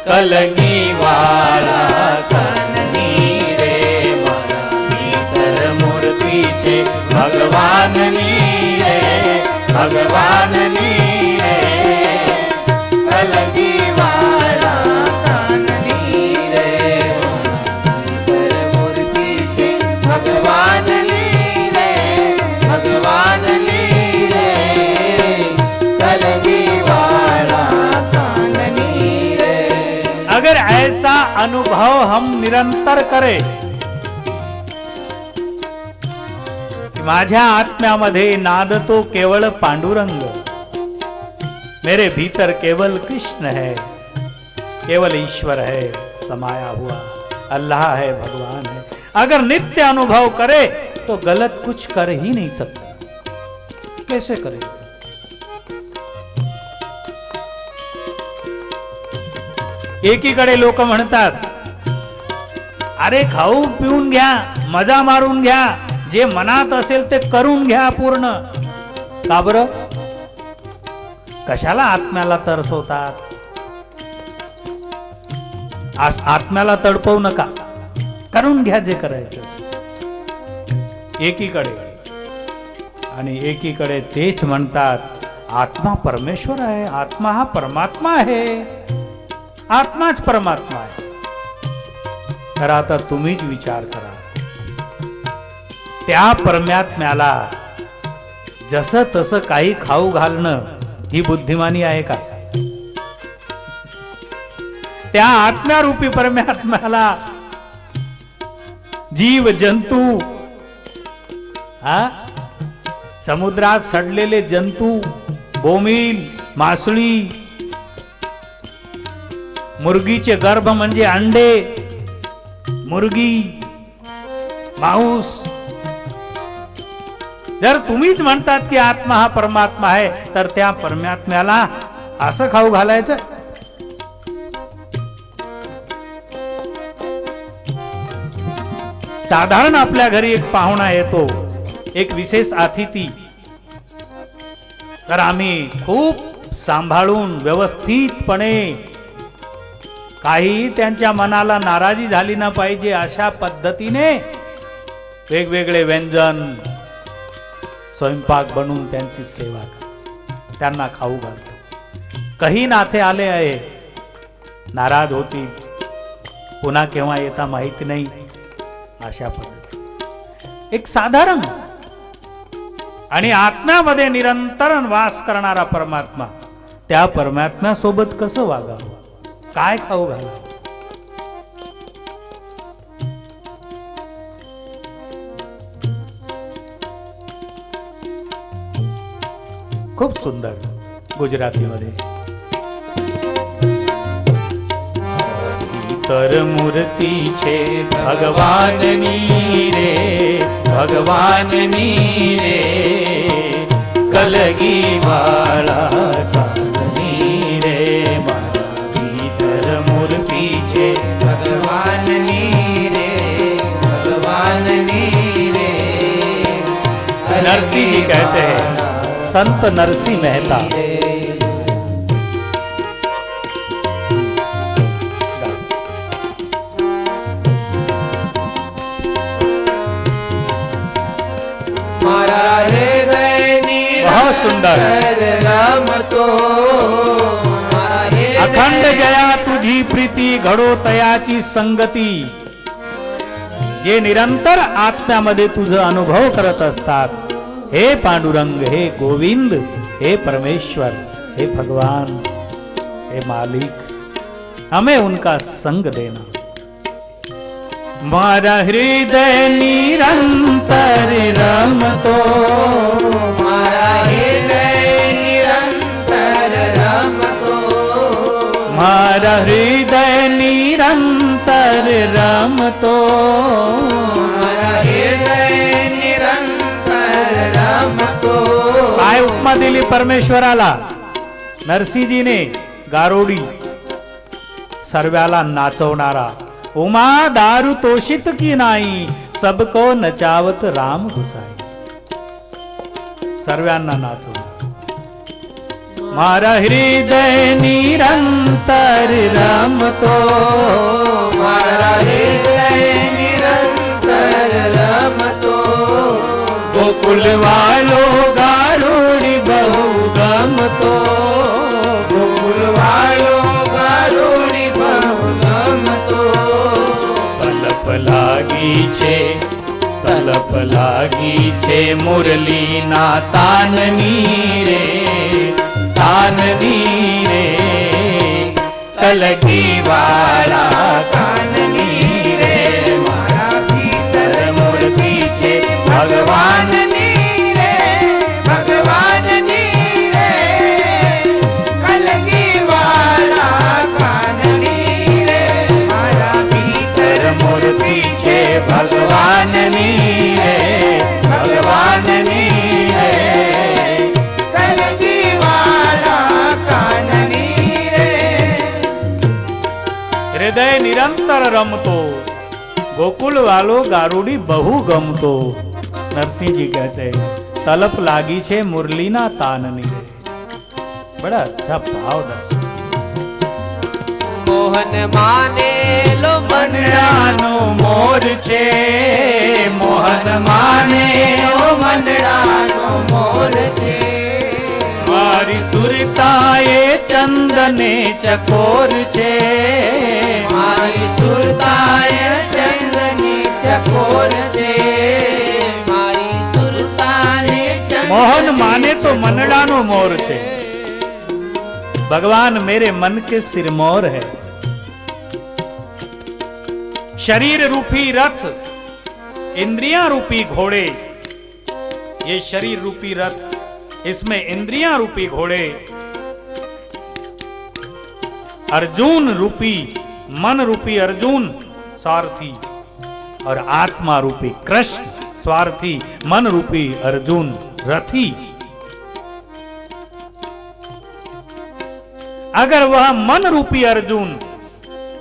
कलगी वाला काननी भगवाननी रे कलगी वाला काननी रे भीतर मूर्ति छे भगवाननी रे भगवाननी रे कलगी वाला काननी रे। अगर ऐसा अनुभव हम निरंतर करें, माझ्या आत्म्यामध्ये नादतो केवळ पांडुरंग, मेरे भीतर केवल कृष्ण है, केवल ईश्वर है समाया हुआ, अल्लाह है, भगवान है। अगर नित्य अनुभव करे तो गलत कुछ कर ही नहीं सकता। कैसे करे? एकीकडे लोक म्हणतात, अरे खाऊ पिऊन घ्या, मजा मारून घ्या, जे मनात असेल ते करून घ्या पूर्ण। का बरं? कशाला आत्म्याला तरसवतात? आत्म्याला तडपवू नका, करून घ्या जे करायचं। एकीकडे आणि एकीकडे तेच म्हणतात, आत्मा परमेश्वर आहे, आत्मा हा परमात्मा आहे, आत्माच परमात्मा आहे। तर आता तुम्हीच विचार करा, त्या परमात्म्याला जसं तसं काही खाऊ घालणं ही बुद्धिमानी आहे का? त्या आत्म्यारूपी परमात्म्याला जीव जंतू, समुद्रात सडलेले जंतू, बोंबील, मासळी, मुर्गीचे गर्भ म्हणजे अंडे, मुर्गी, मांस, जर तुम्हीच म्हणतात की आत्मा हा परमात्मा आहे, तर त्या परमात्म्याला असं खाऊ घालायचं? साधारण आपल्या घरी एक पाहुणा येतो, एक विशेष अतिथी, तर आम्ही खूप सांभाळून व्यवस्थितपणे, काही त्यांच्या मनाला नाराजी झाली ना पाहिजे अशा पद्धतीने वेगवेगळे व्यंजन स्वयंपाक बनवून त्यांची सेवा कर, त्यांना खाऊ घालतो। काही नाते आले आहे, नाराज होती, पुन्हा केव्हा येता माहिती नाही, अशा पद्धती एक साधारण आणि आत्म्यामध्ये निरंतर वास करणारा परमात्मा, त्या परमात्म्यासोबत कसं वागावं, काय खाऊ घालावं? खूप सुंदर गुजरातीमध्ये, भीतर मूर्ती छे भगवाननी रे भगवाननी रे कलगी वाला काननी रे मारा भीतर मूर्ति छे भगवाननी रे भगवाननी रे। नरसिंह जी कहते हैं, संत नरसिंह मेहता, मारा हृदय बहुत सुंदर, राम तो अखंड जया तुझी प्रीती घडो तयाची संगती। जे निरंतर आत्म्यामध्ये तुझा अनुभव करत असतात, हे पांडुरंग, हे गोविंद, हे परमेश्वर, हे भगवान, हे मालिक, हमें उनका संग देना। मारा हृदय निरंतर रमतो, मारा हृदय निरंतर रमतो, मारा हृदय निरंतर रमतो, मारा हृदय निरंतर रमतो। काय उपमा दिली परमेश्वराला? नरसिंहजीने गारोडी, सर्व्याला नाचवणारा, उमा दारू तोषित की नाही, सबको नचावत राम घुसाई, सर्वांना नाचवणार। मारा हृदय निरंतर रमतो, मारा हृदय निरंतर रमतो, गोकुल वालो गारोड़ी बहु पीछे तलप लागी छे मुरली ना ताननी रे कलगी वाला काननी रे मारा भीतर मोर पीछे भगवान नीरे कलगी वाला काननी रे मारा भीतर मोर पीछे भगवान नीरे कलगी वाला काननी रे। हृदय निरंतर रमतो गोकुल वालो गारुडी बहु गमतो। नरसिंह जी कहते हैं तलप लागी छे मुरली ना ताननी रे। बड़ा अच्छा भाव दर्शन। मोहन माने लो मनडानो मोर छे मोहन माने लो मनडानो मोर छे मारी सुरताए चंदने चकोर छे मारी सुरताए चंदने चकोर छे मारी सुरताए मोहन माने तो मनडानो मोर छे। भगवान मेरे मन के सिरमौर है। शरीर रूपी रथ, इंद्रियां रूपी घोड़े, ये शरीर रूपी रथ, इसमें इंद्रियां रूपी घोड़े, अर्जुन रूपी मन रूपी अर्जुन सारथी और आत्मा रूपी कृष्ण स्वार्थी, मन रूपी अर्जुन रथी। अगर वह मन रूपी अर्जुन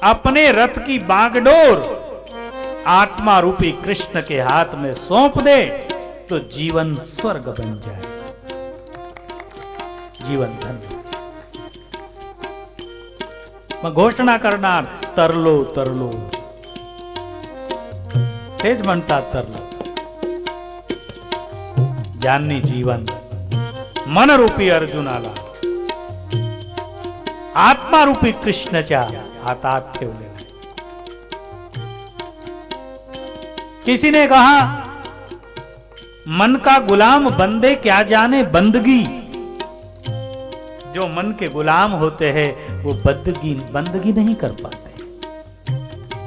अपने रथ की बागडोर आत्मा रूपी कृष्ण के हाथ में सौंप दे तो जीवन स्वर्ग बन जाए, जीवन धन्य। मैं घोषणा करणार तरलो तरलो तेज म्हणतात तरलो ज्यांनी जीवन मन रूपी अर्जुनाला आत्मा रूपी कृष्णाच्या हातात ठेवले। किसी ने कहा मन का गुलाम बंदे क्या जाने बंदगी। जो मन के गुलाम होते हैं वो बंदगी नहीं कर पाते,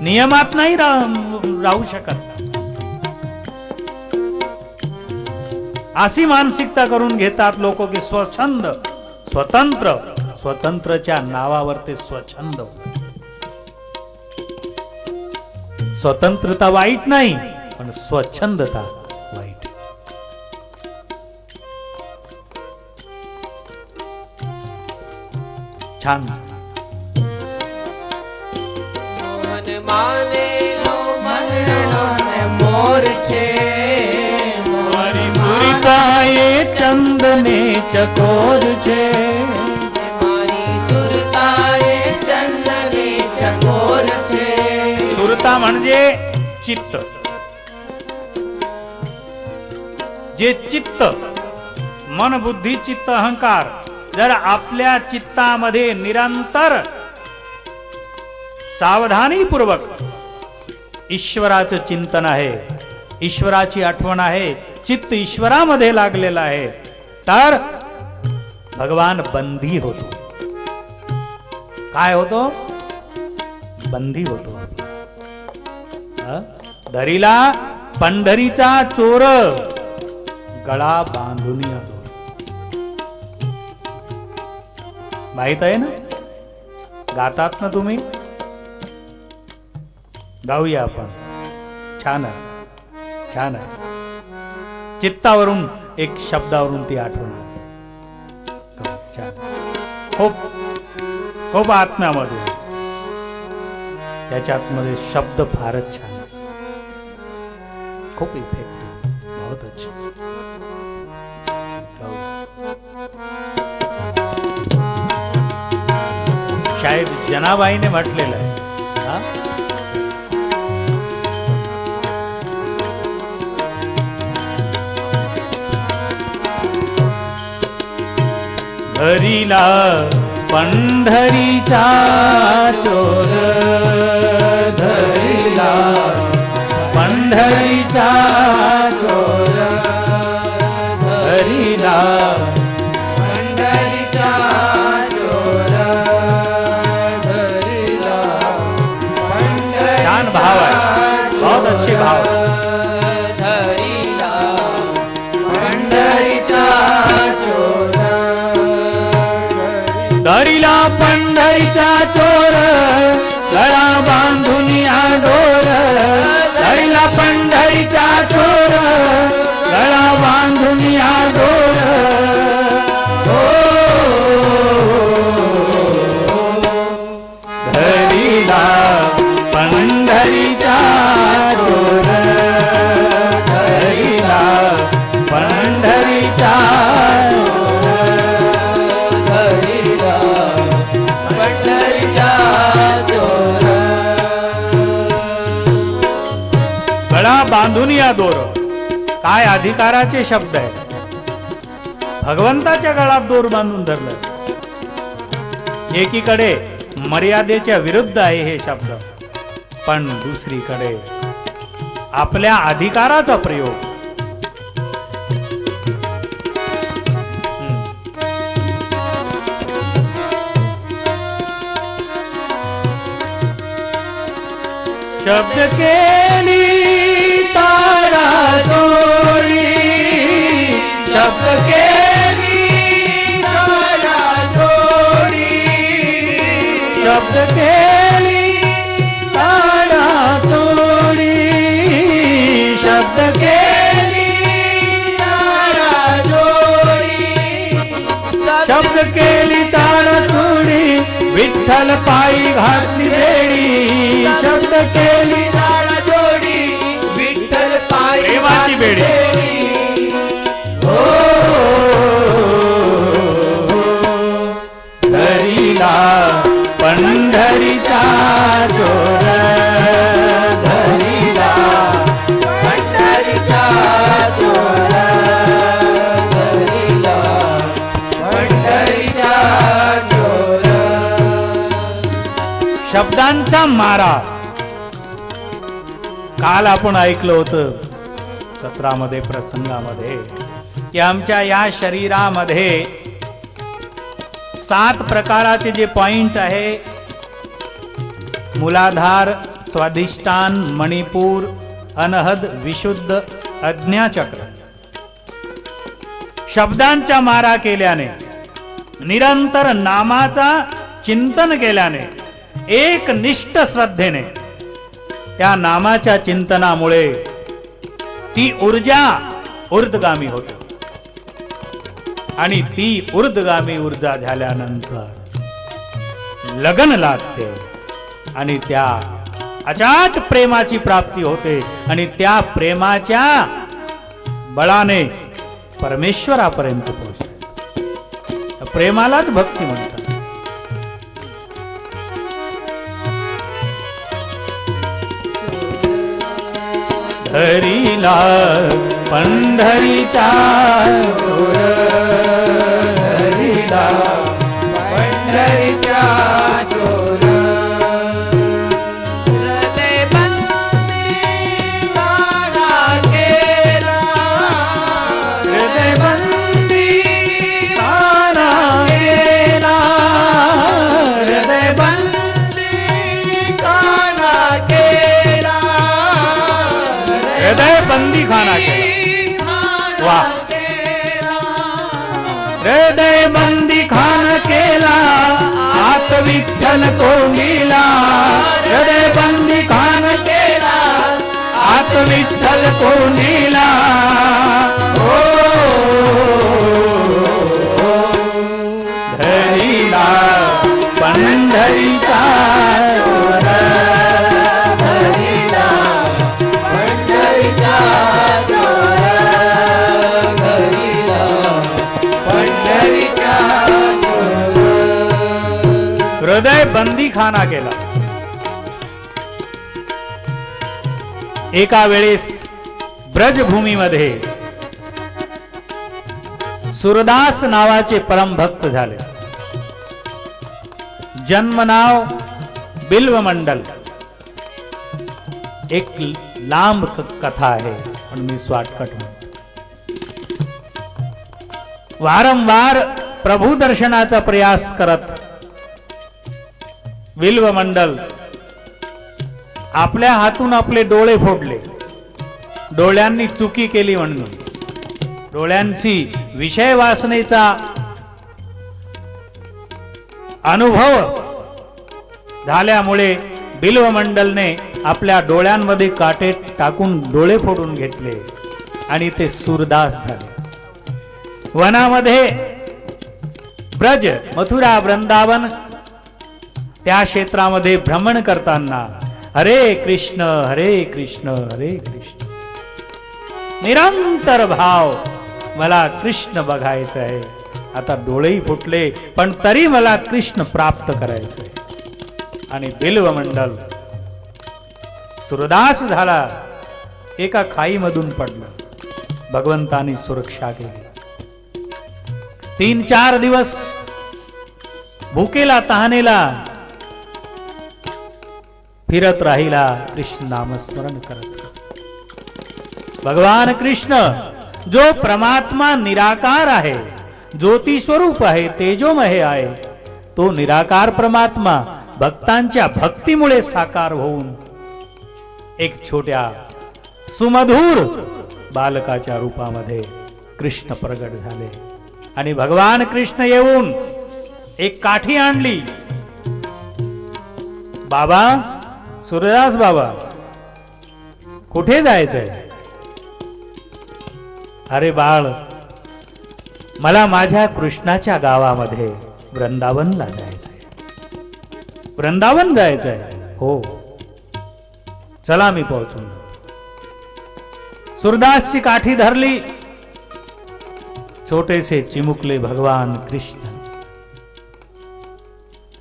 नियमात नहीं राहू शकत। अशी मानसिकता करून घेतात लोक की स्वच्छंद स्वतंत्रच्या नावावर ते स्वच्छंद। स्वतंत्रता वाईट नाही पण स्वच्छंदता वाईट। छान। मोहन माने लो मनडानो मोर छे मारी सुरताए चंदने चकोर छे मारी सुरताए चंदने चकोर छे। सुरता म्हणजे चित्त। जे चित्त मन बुद्धी चित्त अहंकार जर आपल्या चित्तामध्ये निरंतर सावधानीपूर्वक ईश्वराचं चिंतन आहे, ईश्वराची आठवण आहे, चित्त ईश्वरामध्ये लागलेला आहे तर भगवान बंदी होतो। काय होतो? बंदी होतो। दरीला पंढरीचा चोर गळा बांधून येतो। माहित आहे ना? गातात ना तुम्ही? गाऊया आपण। छान आहे, छान आहे। चित्तावरून एक शब्दावरून ती आठवण छान। खूप खूप आत्म्यामध्ये त्याच्यात मध्ये शब्द फारच छान आहे, खूप इफेक्टिव्ह, बहुत अच्छा। शायद जनाबाईने म्हटलेलं आहे। धरीला पंढरीचा चोर, धरीला पंढरीचा पंढरीचा चोर धरिला पंढरीचा चोर धरिला शान भाव है, बहुत अच्छे भाव। धरिला पंढरीचा चोर धरिला पंढरीचा चोर गळा बांधून या डोर धरिला पंढरीचा चोर गळा बांधून या डोर धरिला पंढरीचा चोर धरिला पंढरीचा चोर धरिला पंढरीचा चोर गळा बांधून या दोर, काय अधिकाराचे शब्द आहे। भगवंताच्या गळात दोर बांधून धरलं, एकीकडे मर्यादेच्या विरुद्ध आहे हे शब्द, पण दुसरीकडे आपल्या अधिकाराचा प्रयोग। शब्द केली तारा जोडी शब्द केली तारा जोडी शब्द केली तारा जोडी शब्द केली तारा जोडी शब्द केली तारा जोडी, विठ्ठल पायी घातली बेडी। शब्द केली तारा जोडी विठ्ठल पायी प्रेमाची बेडी। हो धरिला पंढरीचा चोर धरिला पंढरीचा चोर धरिला पंढरीचा चोर शब्दांचा मारा काल आपण ऐकलं होतं सत्रामध्ये, प्रसंगामध्ये, की आमच्या या शरीरामध्ये 7 प्रकाराचे जे पॉइंट आहे, मूलाधार, स्वाधिष्ठान, मणिपूर, अनहद, विशुद्ध, आज्ञाचक्र, शब्दांचा मारा केल्याने, निरंतर नामाचा चिंतन केल्याने, एक निष्ठ श्रद्धेने, त्या नामाच्या चिंतनामुळे ती ऊर्जा ऊर्ध्वगामी होते आणि ती ऊर्ध्वगामी ऊर्जा झाल्यानंतर लगन लागते आणि त्या अचाट प्रेमाची प्राप्ती होते आणि त्या प्रेमाच्या बळाने परमेश्वरापर्यंत पोहोचते। प्रेमालाच भक्ती म्हणतात। धरिला पंढरीचा चोर धरिला पंढरीचा चोर हृदय बंदी काना केला हृदय बंदी काना केला हृदय बंदी काना केला हृदय बंदी खाना केला। वाह, हृदय बंदी खान केला आत विठ्ठल कोंडीला हृदय बंदी खान केला आत विठ्ठल कोंडीला हो धरिला पंढरीचा चोर धरिला पंढरीचा चोर धरिला पंढरीचा चोर हृदय बंदी खाना केला। एका वेळेस ब्रजभूमीमध्ये सुरदास नावाचे परमभक्त झाले। जन्म नाव बिल्वमंडल, एक लांब कथा आहे, पण मी शॉर्टकट म्हणतो. वारंवार प्रभू दर्शनाचा प्रयास करत बिल्वमंडल आपल्या हातून आपले डोळे फोडले. डोळ्यांनी चुकी केली म्हणून, डोळ्यांची विषय वासनेचा अनुभव झाल्यामुळे बिल्वमंडलने आपल्या डोळ्यांमध्ये काटे टाकून डोळे फोडून घेतले आणि ते सूरदास झाले. वनामध्ये ब्रज, मथुरा, वृंदावन त्या क्षेत्रामध्ये भ्रमण करताना हरे कृष्ण हरे कृष्ण हरे कृष्ण निरंतर भाव, मला कृष्ण बघायचं आहे. आता डोळेही फुटले पण तरी मला कृष्ण प्राप्त करायचंय. आणि बिल्वमंडल सूरदास झाला, एका खाईमधून पडला. भगवंतानी सुरक्षा केली. 3-4 दिवस भुकेला तहानेला फिरत राहिला, कृष्ण नामस्मरण करत. भगवान कृष्ण जो परमात्मा निराकार आहे, ज्योती स्वरूप आहे, तेजोमय आहे, तो निराकार परमात्मा भक्तांच्या भक्तीमुळे साकार होऊन एक छोट्या सुमधुर बालकाच्या रूपामध्ये कृष्ण प्रगट झाले. आणि भगवान कृष्ण येऊन एक काठी आणली. बाबा, सूरदास बाबा, कुठे जायचंय? अरे बाळ, मला माझ्या कृष्णाच्या गावामध्ये वृंदावनला जायचंय. वृंदावन जायचंय? हो, चला मी पोहोचून. सूरदासची काठी धरली. छोटेसे चिमुकले भगवान कृष्ण,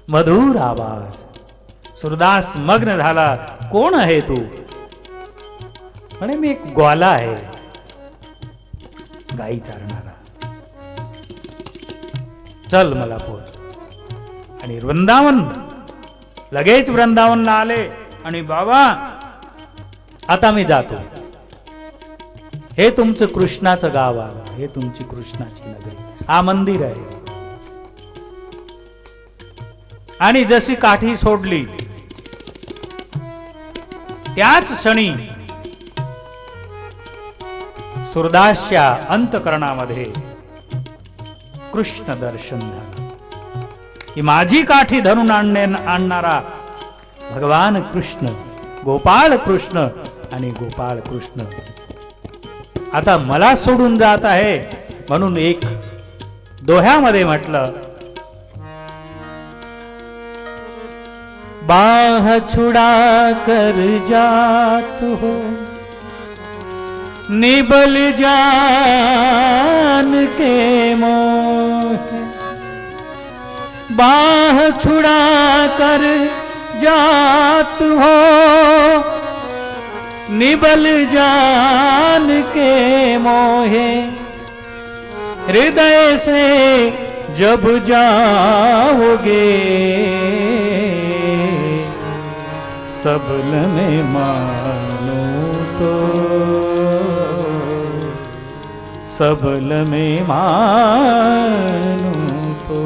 मधुर आवाज. सूरदास मग्न झाला. कोण आहे तू? म्हणे मी एक ग्वाला आहे, गाई चारणारा. चल मला पोहोच. आणि वृंदावन, लगेच वृंदावनला आले. आणि बाबा, आता मी जातो. हे तुमचं कृष्णाचं गाव आलं, हे तुमची कृष्णाची नगरी, हा मंदिर आहे. आणि जशी काठी सोडली त्याच क्षणी सूरदासच्या अंतकरणामध्ये कृष्ण दर्शन झालं. की माझी काठी धरून आणणारा भगवान कृष्ण, गोपाळ कृष्ण आणि गोपाळ कृष्ण आता मला सोडून जात आहे. म्हणून एक दोह्यामध्ये म्हटलं, बाह छुड़ा कर जात हो, निबल जान के मोह. बाह छुड़ा कर जात हो, निबल जान के मोहे. हृदय से जब जाओगे, सबल में मानो तो, सबल में मानो तो.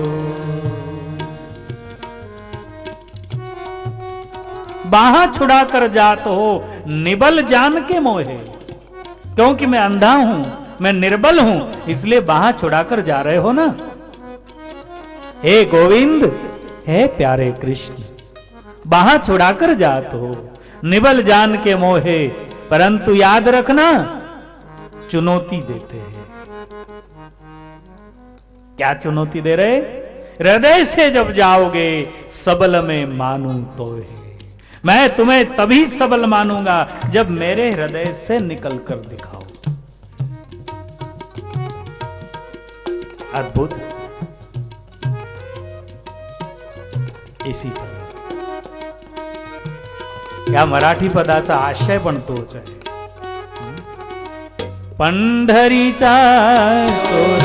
बाह छुड़ा कर जात हो, निबल जान के मोहे. क्योंकि मैं अंधा हूं, मैं निर्बल हूं, इसलिए बाह छुड़ाकर जा रहे हो ना. हे गोविंद, हे प्यारे कृष्ण, बाह छुड़ाकर जात हो, निबल जान के मोहे. परंतु याद रखना, चुनौती देते हैं. क्या चुनौती दे रहे? हृदय से जब जाओगे, सबल में मानूं तो है. मैं तुम्हें तभी सबल मानूंगा जब मेरे हृदय से निकल कर दिखाओ. अद्भुत. इसी तरह या मराठी पदाचा आशय पण तोच आहे. पंढरीचा सोर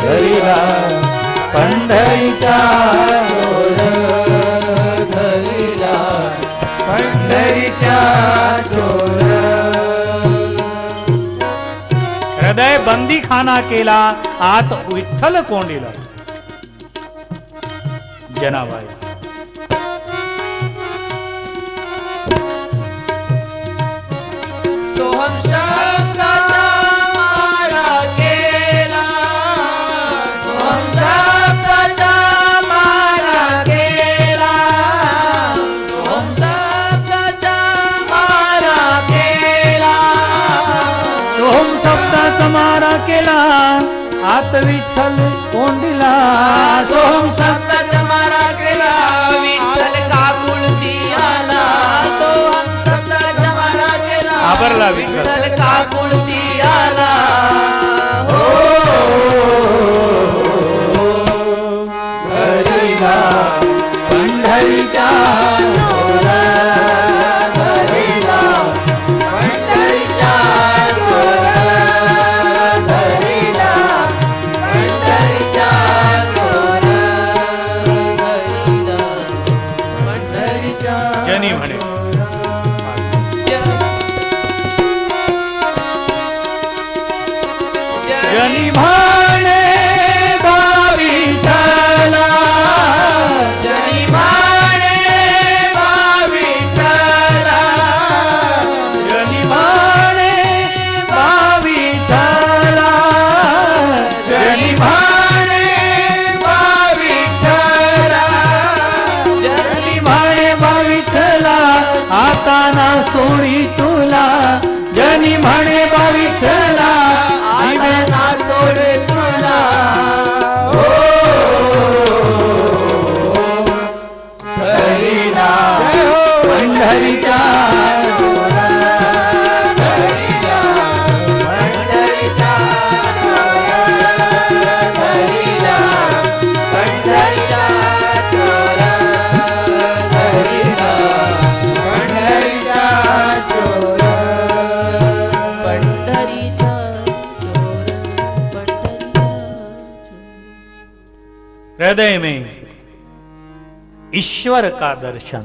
धरिला, पंढरीचा सोर धरिला, पंढरीचा बंदी खाना केला आत विठ्ठल कोंडिला. जनाबाई सोहम शब्दाचा मारा केला, सोहम शब्दाचा मारा केला, सोहम शब्दाचा मारा केला, सोहम शब्दाचा मारा केला आत विठ्ठल कोंडिला. सोहम शब्दाचा मारा केला विठ्ठल काकुळती आला, सोहम शब्दाचा मारा केला आबरला विठ्ठल. विठ्ठल काकुळती आला. हो घरीला पंढरीच्या चोरा, घरीला पंढरीच्या चोरा, घरीला पंढरीच्या चोरा, घरीला पंढरीच्या. जनी म्हणे जनी म्हणे बा विठ्ठला, जनी म्हणे बा विठ्ठला, जनी म्हणे बा विठ्ठला, जनी म्हणे बा विठ्ठला, जनी म्हणे बा विठ्ठला आता ना सोडी तुला. जनी म्हणे बा विठ्ठला आता ना सोडे तुला. हो घरीला पंढरीच्या चोरा, घरीला पंढरीच्या चोरा, घरीला पंढरीच्या चोरा, घरीला पंढरीच्या चोरा, पंढरीच्या चोरा, पंढरीच्या चोरा. हृदय में ईश्वर का दर्शन,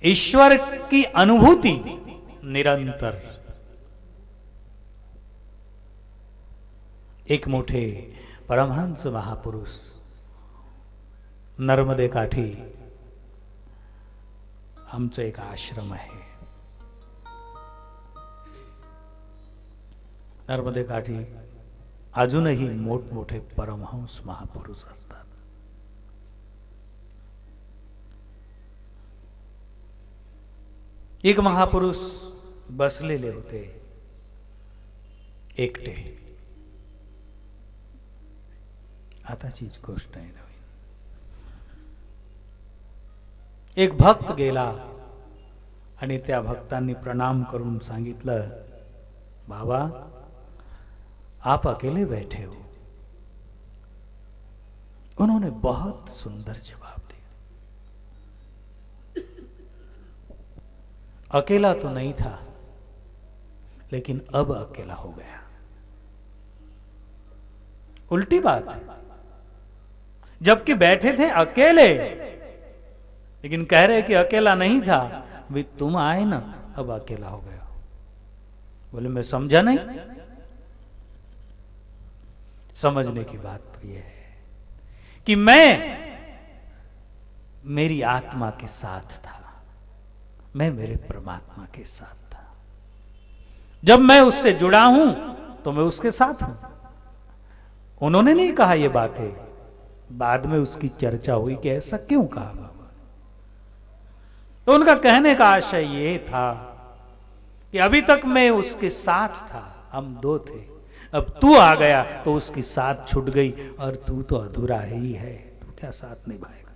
ईश्वर की अनुभूति निरंतर. एक मोठे परमहंस महापुरुष नर्मदे काठी आमचं एक आश्रम आहे. नर्मदे काठी अजूनही मोठमोठे परमहंस महापुरुष असतात. एक महापुरुष बसलेले होते एकटे. आताचीच गोष्ट आहे नवीन. एक भक्त गेला आणि त्या भक्तांनी प्रणाम करून सांगितलं, बाबा आप अकेले बैठे हो. उन्होंने बहुत सुंदर जवाब दिया, अकेला तो नहीं था लेकिन अब अकेला हो गया. उल्टी बात है, जबकि बैठे थे अकेले लेकिन कह रहे कि अकेला नहीं था, भी तुम आए ना अब अकेला हो गया. बोले मैं समझा नहीं. समझने की बात तो यह है कि मैं मेरी आत्मा के साथ था, मैं मेरे परमात्मा के साथ था. जब मैं उससे जुड़ा हूं तो मैं उसके साथ हूं. उन्होंने नहीं कहा ये बातें, बाद में उसकी चर्चा हुई कि ऐसा क्यों कहा बाबा. तो उनका कहने का आशय ये था कि अभी तक मैं उसके साथ था, हम दो थे, अब तू आ गया तो उसकी साथ छूट गई और तू तो अधूरा ही है, तू क्या साथ निभाएगा.